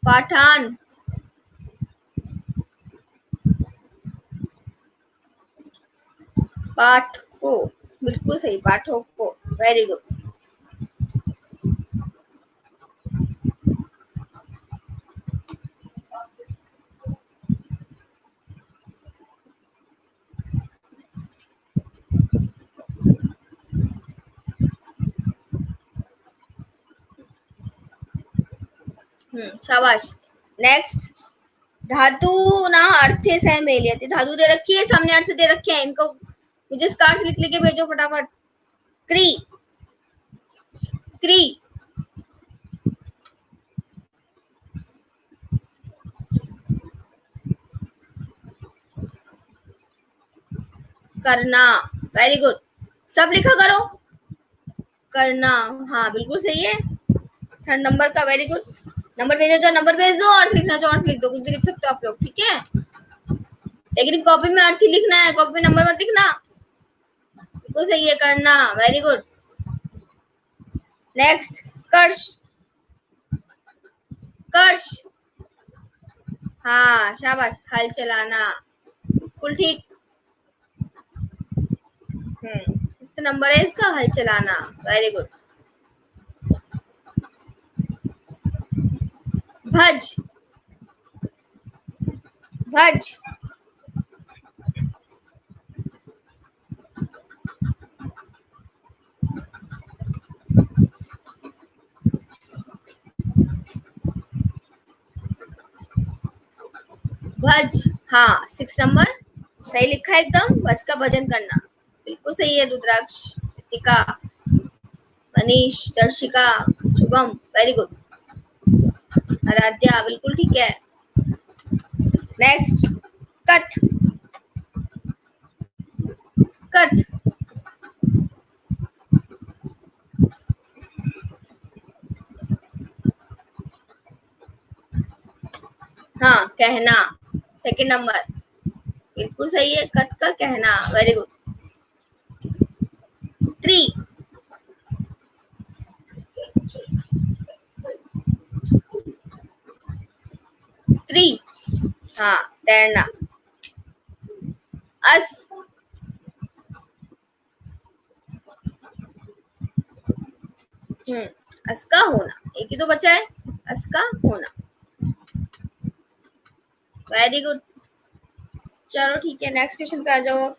पाठान, पाठ को, बिल्कुल सही, पाठों को, वेरी गुड। शाबाश। नेक्स्ट, धातु ना अर्थे सह मेलियते, धातु दे रखी है, सामने अर्थ दे रखे हैं, इनको मुझे इसका अर्थ लिख के भेजो फटाफट। क्री, क्री, करना, वेरी गुड, सब लिखा करो, करना, हाँ बिल्कुल सही है। 3rd नंबर का, वेरी गुड। नंबर भेजो, जो नंबर भेज दो, अर्थ लिखना चाहो अर्थ लिख दो, कुछ भी लिख सकते हो आप लोग, ठीक है। लेकिन कॉपी में अर्थ ही लिखना है, कॉपी में नंबर मत लिखना, बिल्कुल सही है, करना, वेरी गुड। नेक्स्ट, कर्ष, कर्ष, हाँ शाबाश, हल चलाना, बिल्कुल ठीक। कितना नंबर है इसका, हल चलाना, वेरी गुड। भज, भज, भज, हाँ 6 नंबर सही लिखा है एकदम, भज का भजन करना, बिल्कुल सही है। रुद्राक्ष, ऋतिका, मनीष, दर्शिका, शुभम, वेरी गुड। आराध्या, बिल्कुल ठीक है। नेक्स्ट, कथ, कथ, हाँ कहना, 2nd नंबर, बिल्कुल सही है, कथ का कहना, वेरी गुड। ट्री, ट्री, हाँ तैरना। अस, अस का होना, एक ही तो बचा है, अस का होना, वेरी गुड। चलो ठीक है, नेक्स्ट क्वेश्चन पे आ जाओ।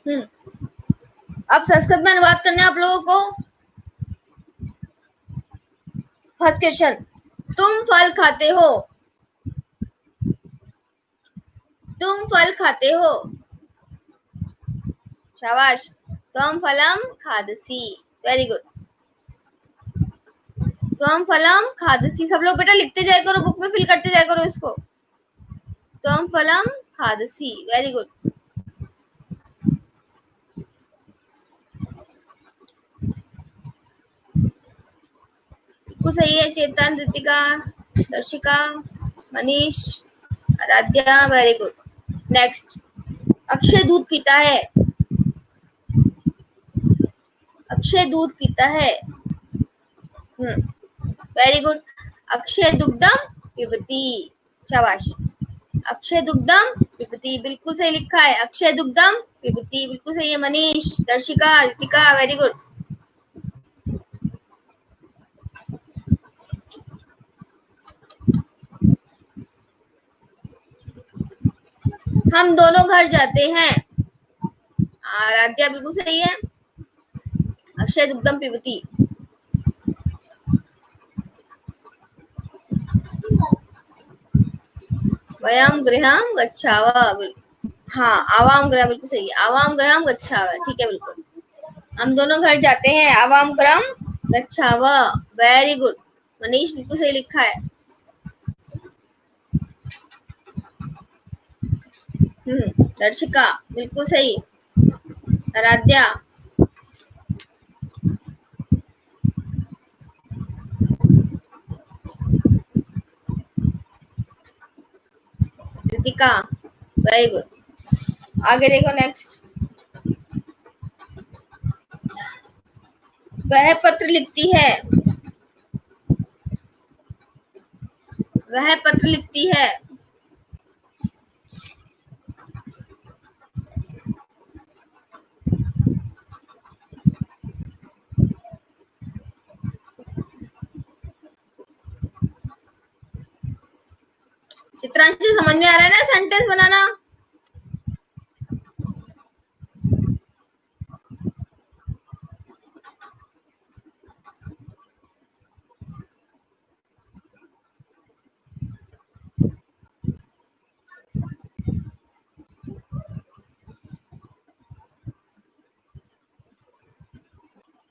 अब संस्कृत में अनुवाद करने आप लोगों को। फर्स्ट क्वेश्चन, तुम फल खाते हो, तुम फल खाते हो, शाबाश। त्वम फलम खादसी, वेरी गुड। त्वम फलम खादसी, सब लोग बेटा लिखते जाया करो, बुक में फिल करते जाया करो इसको। त्वम फलम खादसी, वेरी गुड। सही है। Chetan, Ritika, Darshika, Manish, Aaradhya, very good. Next, Akshay दूध पीता है, अक्षय दूध पीता है। Very good. अक्षय दुग्धम पिबती, शाबाश। अक्षय दुग्धम पिबती, बिल्कुल सही लिखा है। अक्षय दुग्धम पिबती, बिल्कुल सही है। Manish, Darshika, Ritika, very good. हम दोनों घर जाते हैं, आराध्या बिल्कुल सही है। अक्षय दुग्धम पिबती। वयम गृहम गच्छाव, हाँ आवाम गृह बिल्कुल सही है। आवाम गृहम गच्छाव, ठीक है बिल्कुल। हम दोनों घर जाते हैं, आवाम गृहम गच्छाव, वेरी गुड। मनीष बिल्कुल सही लिखा है। दर्शिका बिल्कुल सही। Aaradhya, Ritika, very good. आगे देखो नेक्स्ट। वह पत्र लिखती है, वह पत्र लिखती है। चित्रांशी समझ में आ रहा है ना सेंटेंस बनाना?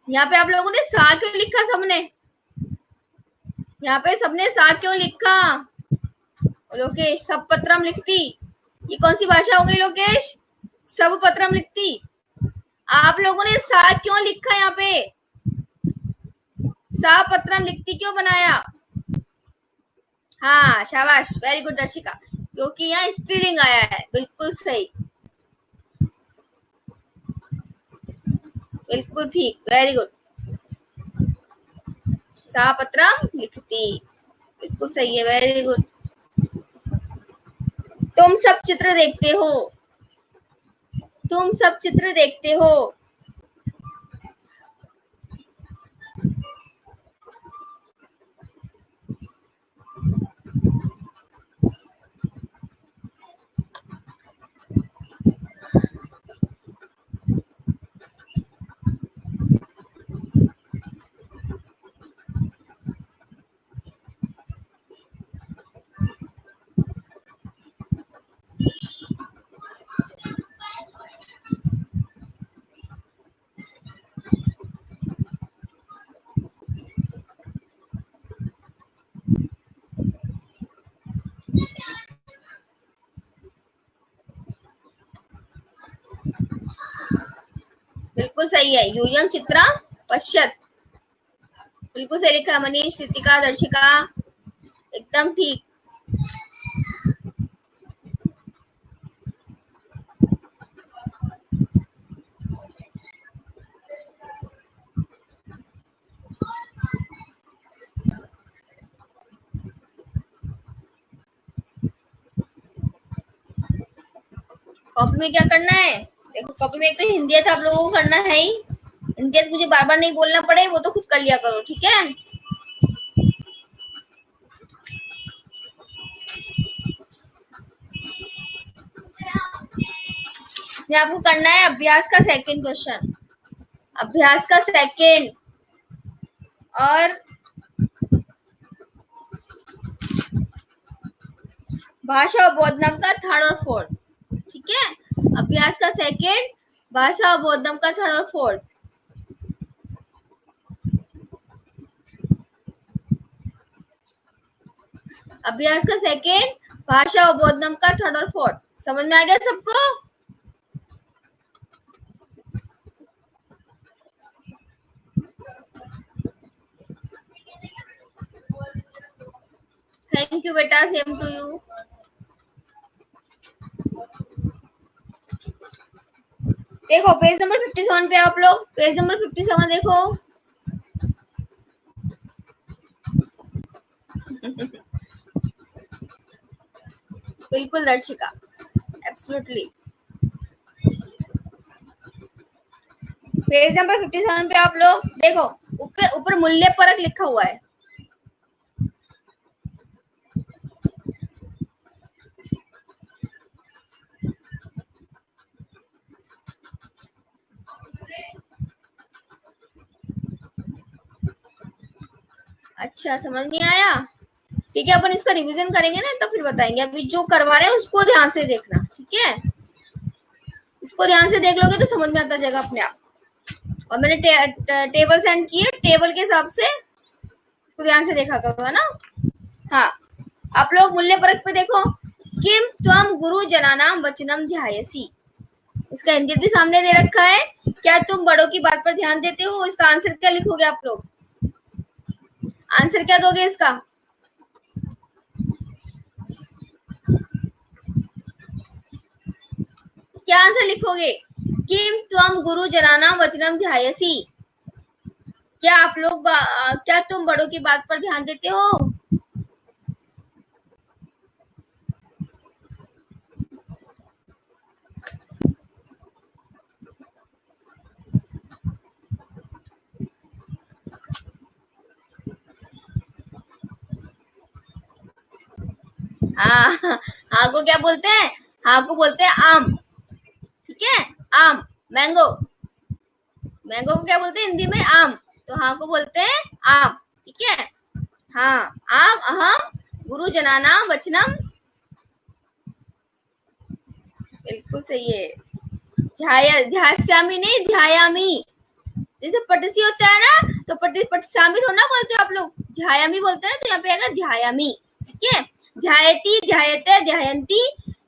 यहाँ पे आप लोगों ने सा क्यों लिखा? सबने यहाँ पे सबने सा क्यों लिखा? लोकेश, सब पत्रम लिखती, ये कौन सी भाषा हो गई लोकेश? सब पत्रम लिखती। आप लोगों ने सा क्यों लिखा? यहाँ पे सा पत्रम लिखती क्यों बनाया? हाँ शाबाश, वेरी गुड दर्शिका, क्योंकि यहाँ स्त्रीलिंग आया है, बिल्कुल सही, बिल्कुल ठीक, वेरी गुड। सा पत्रम लिखती, बिल्कुल सही है, वेरी गुड। तुम सब चित्र देखते हो, तुम सब चित्र देखते हो। बिल्कुल सही है। यूयम चित्रा पश्यत, बिल्कुल सही लिखा। मनीष, रितिका, दर्शिका, एकदम ठीक। कॉपी में क्या करना है? देखो कॉपी में एक तो हिंदी था, आप लोगों को करना है ही। हिंदी मुझे बार बार नहीं बोलना पड़े, वो तो खुद कर लिया करो, ठीक है? इसमें आपको करना है अभ्यास का सेकंड क्वेश्चन, अभ्यास का सेकंड, और भाषा और बोधनम का थर्ड और फोर्थ। ठीक है, अभ्यास का सेकंड, भाषा और बोधनम का थर्ड और फोर्थ। अभ्यास का सेकंड, भाषा और बोधनम का थर्ड और फोर्थ। समझ में आ गया सबको? थैंक यू बेटा, सेम टू यू। देखो पेज नंबर 57 पे आप लोग, पेज नंबर 57 देखो। बिल्कुल दर्शिका, एब्सोल्युटली। पेज नंबर 57 पे आप लोग देखो, ऊपर मूल्य परक लिखा हुआ है। अच्छा, समझ नहीं आया? ठीक है, अपन इसका रिवीजन करेंगे ना तो फिर बताएंगे। अभी जो करवा रहे हैं उसको ध्यान से देखना, ठीक है? इसको ध्यान से देख लोगे तो समझ में आता जाएगा अपने आप। और मैंने टेबल सेंड की है, टेबल के हिसाब से इसको ध्यान से देखा करो, है ना? हाँ, आप लोग मूल्य परक पे देखो, किम त्वम गुरु जनानाम वचनम ध्यायसी। इसका हिंदी भी सामने दे रखा है। क्या तुम बड़ों की बात पर ध्यान देते हो? इसका आंसर क्या लिखोगे आप लोग? आंसर क्या दोगे इसका? क्या आंसर लिखोगे? किम त्वम गुरु जनानाम वचनम ध्यायसी। क्या आप लोग क्या तुम बड़ों की बात पर ध्यान देते हो? हाँ को क्या बोलते हैं? हाँ को बोलते हैं आम। ठीक है, आम, मैंगो। मैंगो को क्या बोलते हैं हिंदी में? आम। तो हाँ को बोलते हैं आम। ठीक है, हाँ, आम अहम गुरु जनानाम वचनम। बिल्कुल सही है। ध्यास्यामी नहीं, ध्यायामी। जैसे पटसी होता है ना, तो पटसामी थोड़ा ना बोलते हो आप लोग, ध्यायामी बोलते हैं। तो यहाँ पे आएगा ध्यायामी। ठीक है, ध्यायती, ध्यायते, ध्यायंती,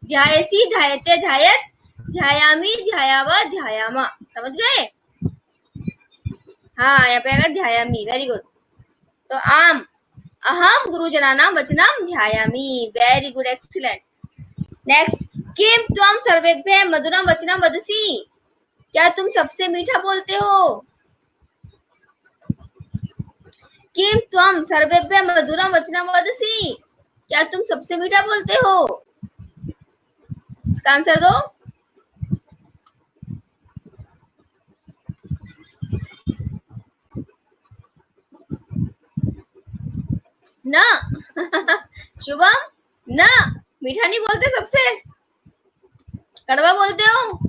ध्यायसी, ध्यायते, ध्यायत, ध्यायामी, ध्यायावा, ध्यायामा। समझ गए? हाँ, यहाँ पे आएगा ध्यायामी। Very good. तो आम अहम गुरुजनानाम वचनम ध्यायामी। Very good, excellent. नेक्स्ट, किम त्वम सर्वेभ्यः मधुरम वचनम वदसी। क्या तुम सबसे मीठा बोलते हो? किम त्वम सर्वेभ्यः मधुरम वचनम वदसी। क्या तुम सबसे मीठा बोलते हो? इसका आंसर दो। ना शुभम, ना, मीठा नहीं बोलते, सबसे कड़वा बोलते हो।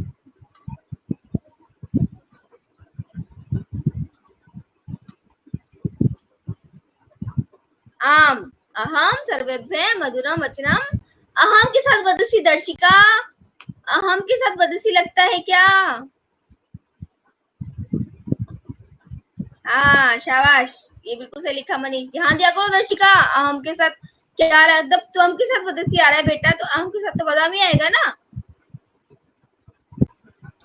आम अहम सर्वेभ्यः मधुरम वचनम। अहम के साथ वदसी दर्शिका, अहम के साथ वदसी लगता है क्या? हाँ, शाबाश, ये बिल्कुल सही लिखा मनीष। ध्यान दिया करो दर्शिका, अहम के साथ क्या आ रहा है? जब तुम के साथ वदसी आ रहा है बेटा, तो अहम के साथ तो वदामी आएगा ना।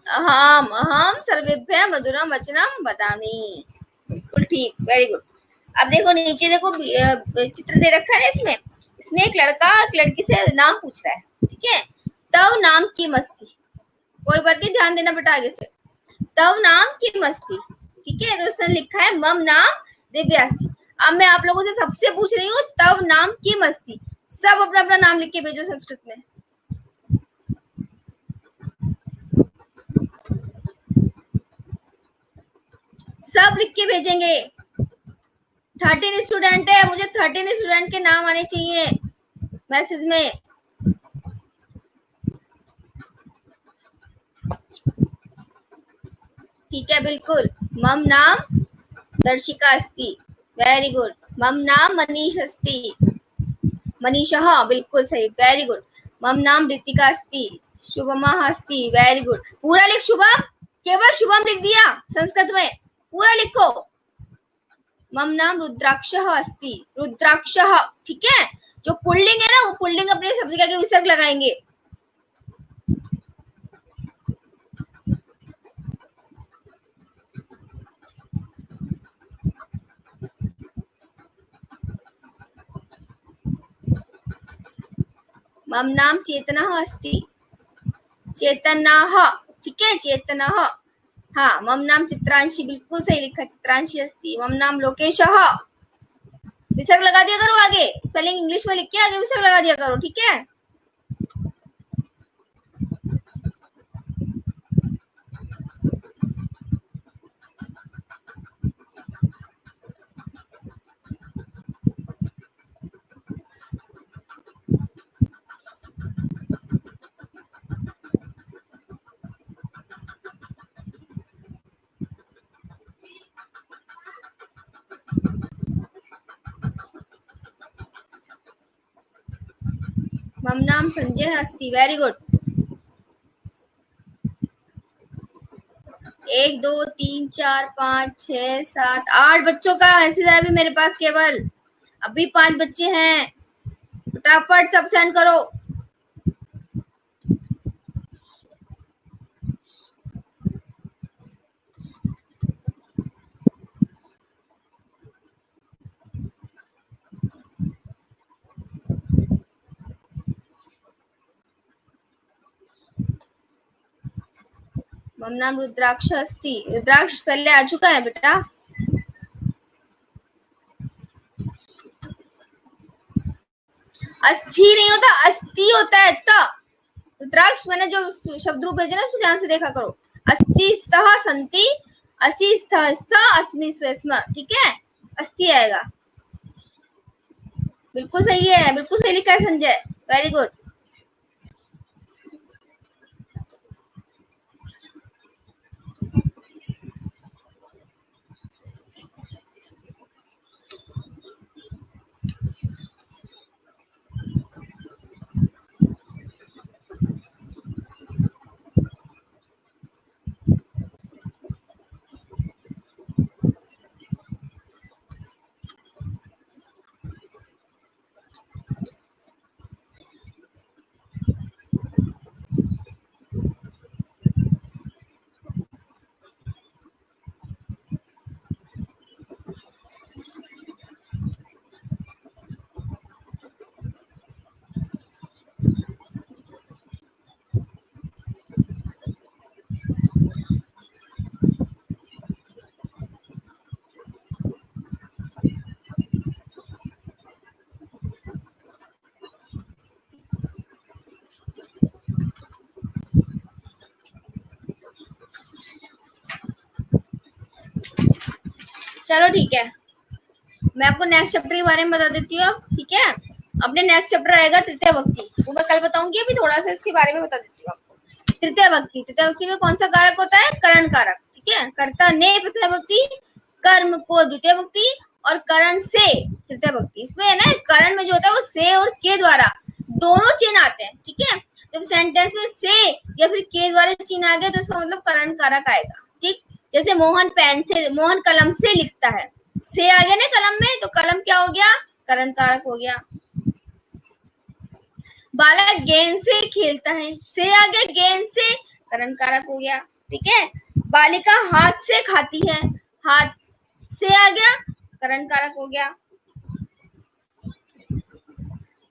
अहम अहम सर्वेभ्यः मधुरम वचनम वदामी। बिल्कुल ठीक, वेरी गुड। अब देखो नीचे, देखो चित्र दे रखा है इसमें। इसमें एक लड़का एक लड़की से नाम पूछ रहा है। ठीक है, तव नाम की मस्ती। कोई बात नहीं, ध्यान देना बेटा आगे से। तव नाम की मस्ती। ठीक है, तो उसने लिखा है मम नाम दिव्यास्ती। अब मैं आप लोगों से सबसे पूछ रही हूँ, तव नाम की मस्ती। सब अपना अपना नाम लिख के भेजो संस्कृत में। सब लिख के भेजेंगे। 13 स्टूडेंट है, मुझे 13 स्टूडेंट के नाम आने चाहिए मैसेज में। ठीक है, बिल्कुल। मम नाम दर्शिका अस्ति, वेरी गुड। मम नाम मनीष अस्ति, मनीषः, बिल्कुल सही, वेरी गुड। मम नाम ऋतिका अस्ति, शुभमः अस्ति, वेरी गुड। पूरा लिख शुभम, केवल शुभम लिख दिया संस्कृत में, पूरा लिखो। मम नाम रुद्राक्षः अस्ति, रुद्राक्षः, ठीक है। जो पुल्लिंग है ना, वो पुल्लिंग अपने शब्द के आगे विसर्ग लगाएंगे। मम नाम चेतनः अस्ति, चेतनः, ठीक है, चेतनः। हाँ, मम नाम चित्रांशी, बिल्कुल सही लिखा, चित्रांशी अस्ति। मम नाम लोकेशः, विसर्ग लगा दिया करो आगे, स्पेलिंग इंग्लिश में लिख के आगे विसर्ग लगा दिया करो, ठीक है। मम नाम संजय अस्ति, वेरी गुड। 1 2 3 4 5 6 7 8 बच्चों का मैसेज है अभी मेरे पास, केवल अभी 5 बच्चे हैं, फटाफट सब सेंड करो। मम नाम रुद्राक्ष अस्ति, रुद्राक्ष पहले आ चुका है बेटा। अस्थि नहीं होता, अस्थि होता है। रुद्राक्ष मैंने जो शब्द रूप भेजे ना, उसको ध्यान से देखा करो। अस्ति स्तः संति, असि स्तः स्तः, अस्मि स्व स्म, ठीक है, अस्थि आएगा। बिल्कुल सही है, बिल्कुल सही लिखा है संजय, वेरी गुड। चलो ठीक है, मैं आपको नेक्स्ट चैप्टर के बारे में बता देती हूँ, ठीक है। अपने नेक्स्ट चैप्टर आएगा तृतीय भक्ति, वो मैं कल बताऊंगी, अभी थोड़ा सा इसके बारे में बता देती हूँ आपको। तृतीय भक्ति, तृतीय भक्ति में कौन सा कारक होता है? करण कारक, ठीक है। कर्ता ने प्रथम भक्ति, कर्म को द्वितीय भक्ति, और करण से तृतीय भक्ति। इसमें है ना, करण में जो होता है वो से और के द्वारा दोनों चिन्ह आते हैं, ठीक है। जब सेंटेंस में से या फिर के द्वारा चिन्ह आ गया तो इसका मतलब करण कारक आएगा, ठीक। जैसे मोहन पेन से, मोहन कलम से लिखता है, से आ गया ना कलम में, तो कलम क्या हो गया? करण कारक हो गया। बालक गेंद से खेलता है, से आ गया गेंद से, करण कारक हो गया, ठीक है। बालिका हाथ से खाती है, हाथ से आ गया, करण कारक हो गया।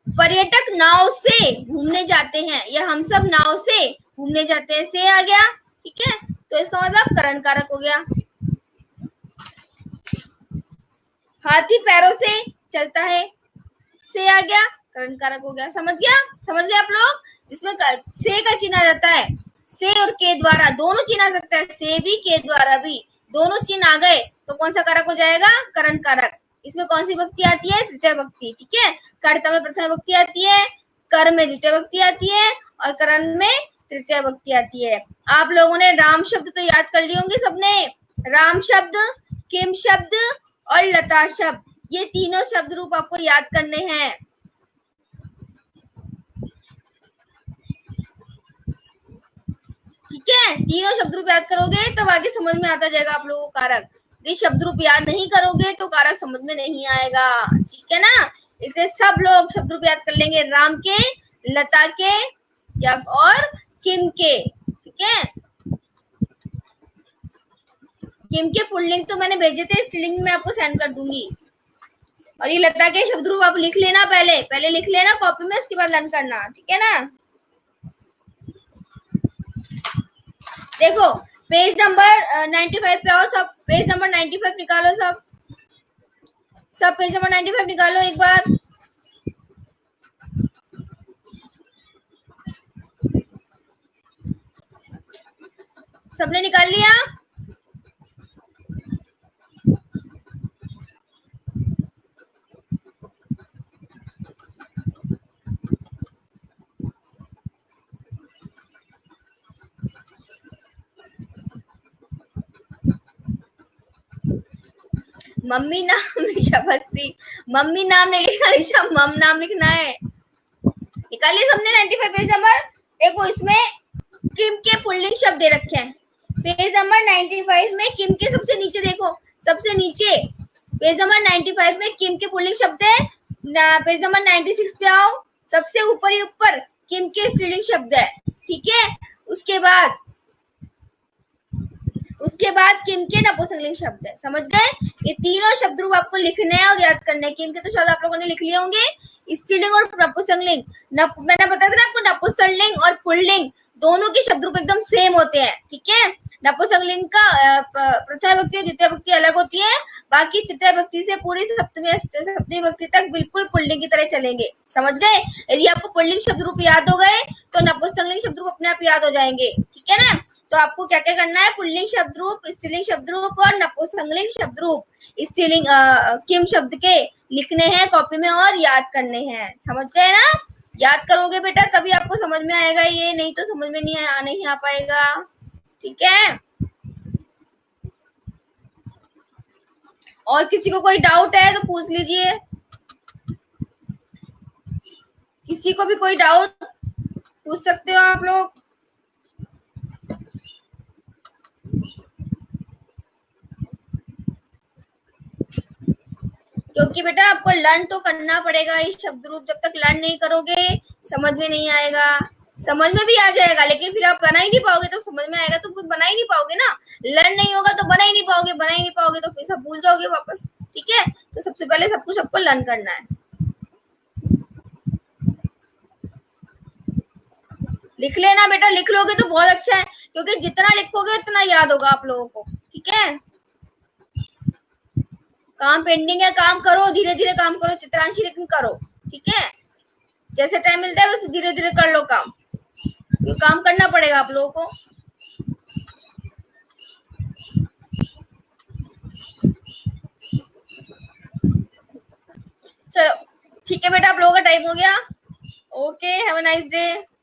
पर्यटक नाव से घूमने जाते हैं, या हम सब नाव से घूमने जाते हैं, से आ गया, ठीक है, तो इसका मतलब करण कारक हो गया। हाथी पैरों से चलता है, से आ गया, करण कारक हो गया। समझ गया आप लोग? जिसमें से का चिन्ह आ जाता है, से और के द्वारा दोनों चिन्ह आ सकता है, से भी के द्वारा भी, दोनों चिन्ह आ गए तो कौन सा कारक हो जाएगा? करण कारक। इसमें कौन सी भक्ति आती है? तृतीय भक्ति, ठीक है। कर्ता में प्रथम भक्ति आती है, कर में द्वितीय भक्ति आती है, और करण में तृतीय विभक्ति आती है। आप लोगों ने राम शब्द तो याद कर लिए होंगे सबने। राम शब्द, किम शब्द और लता शब्द, ये तीनों शब्द रूप आपको याद करने हैं। ठीक है, तीनों शब्द रूप याद करोगे तब आगे समझ में आता जाएगा आप लोगों को कारक। ये शब्द रूप याद नहीं करोगे तो कारक समझ में नहीं आएगा। ठीक है ना, इसलिए सब लोग शब्द रूप याद कर लेंगे, राम के, लता के या और किम के। ठीक है, किम के पुल्लिंग तो मैंने भेजे थे, स्त्रीलिंग में आपको सेंड कर दूंगी। और ये लता के शब्द रूप आप लिख लेना, पहले लिख लेना कॉपी में, उसके बाद लर्न करना। ठीक है ना, देखो पेज नंबर 95 पे आओ सब, पेज नंबर 95 निकालो सब पेज नंबर 95 निकालो एक बार। सबने निकाल लिया? मम्मी नाम ऋषभ हस्ती, मम्मी नाम नहीं लिखना ऋषभ, मम नाम लिखना है। निकालिए सबने 95 पेज नंबर। देखो इसमें किम के पुल्लिंग शब्द दे रखे हैं। पेज नंबर 95 में किम के सबसे नीचे देखो, सबसे नीचे पेज नंबर 95 में किम के पुल्लिंग शब्द है। पेज नंबर 96 पे आओ, सबसे ऊपर ही ऊपर किम के स्त्रीलिंग शब्द है। ठीक है, उसके बाद किम के नपुंसकलिंग शब्द है। समझ गए? ये तीनों शब्द रूप आपको लिखने हैं और याद करने हैं। किम के तो शायद आप लोगों ने लिख लिए होंगे, स्त्रीलिंग और नपुंसकलिंग। मैंने बताया था ना आपको, नपुंसकलिंग और पुल्लिंग दोनों के शब्द रूप एकदम सेम होते हैं। ठीक है, नपुंसकलिंग का प्रथम विभक्ति और द्वितीय विभक्ति अलग होती है, बाकी तृतीय विभक्ति से पूरी सप्तमी विभक्ति तक बिल्कुल पुल्लिंग की तरह चलेंगे। समझ गए? यदि आपको पुल्लिंग शब्द रूप याद हो गए तो नपुंसकलिंग शब्द रूप अपने आप याद हो जाएंगे। ठीक है ना, तो आपको क्या क्या करना है, पुल्लिंग शब्द रूप, स्त्रीलिंग शब्द रूप और नपुंसकलिंग शब्द रूप स्त्रीलिंग किम शब्द के लिखने हैं कॉपी में और याद करने हैं। समझ गए ना? याद करोगे बेटा तभी आपको समझ में आएगा, ये नहीं तो समझ में नहीं आ पाएगा। ठीक है, और किसी को कोई डाउट है तो पूछ लीजिए, किसी को भी कोई डाउट पूछ सकते हो आप लोग। क्योंकि बेटा आपको लर्न तो करना पड़ेगा, इस शब्द रूप जब तक लर्न नहीं करोगे समझ में नहीं आएगा। समझ में भी आ जाएगा लेकिन फिर आप बना ही नहीं पाओगे, तो समझ में आएगा तो कुछ बना ही नहीं पाओगे ना। लर्न नहीं होगा तो बना ही नहीं पाओगे तो फिर सब भूल जाओगे वापस। ठीक है, तो सबसे पहले सब कुछ आपको लर्न करना है। लिख लेना बेटा, लिख लोगे तो बहुत अच्छा है, क्योंकि जितना लिखोगे उतना याद होगा आप लोगों को। ठीक है, काम पेंडिंग है, काम करो, धीरे धीरे काम करो चित्रांशी, लेकिन करो। ठीक है, जैसे टाइम मिलता है वैसे धीरे धीरे कर लो काम, क्योंकि काम करना पड़ेगा आप लोगों को। चलो ठीक है बेटा, आप लोगों का टाइम हो गया। Okay, have a nice day.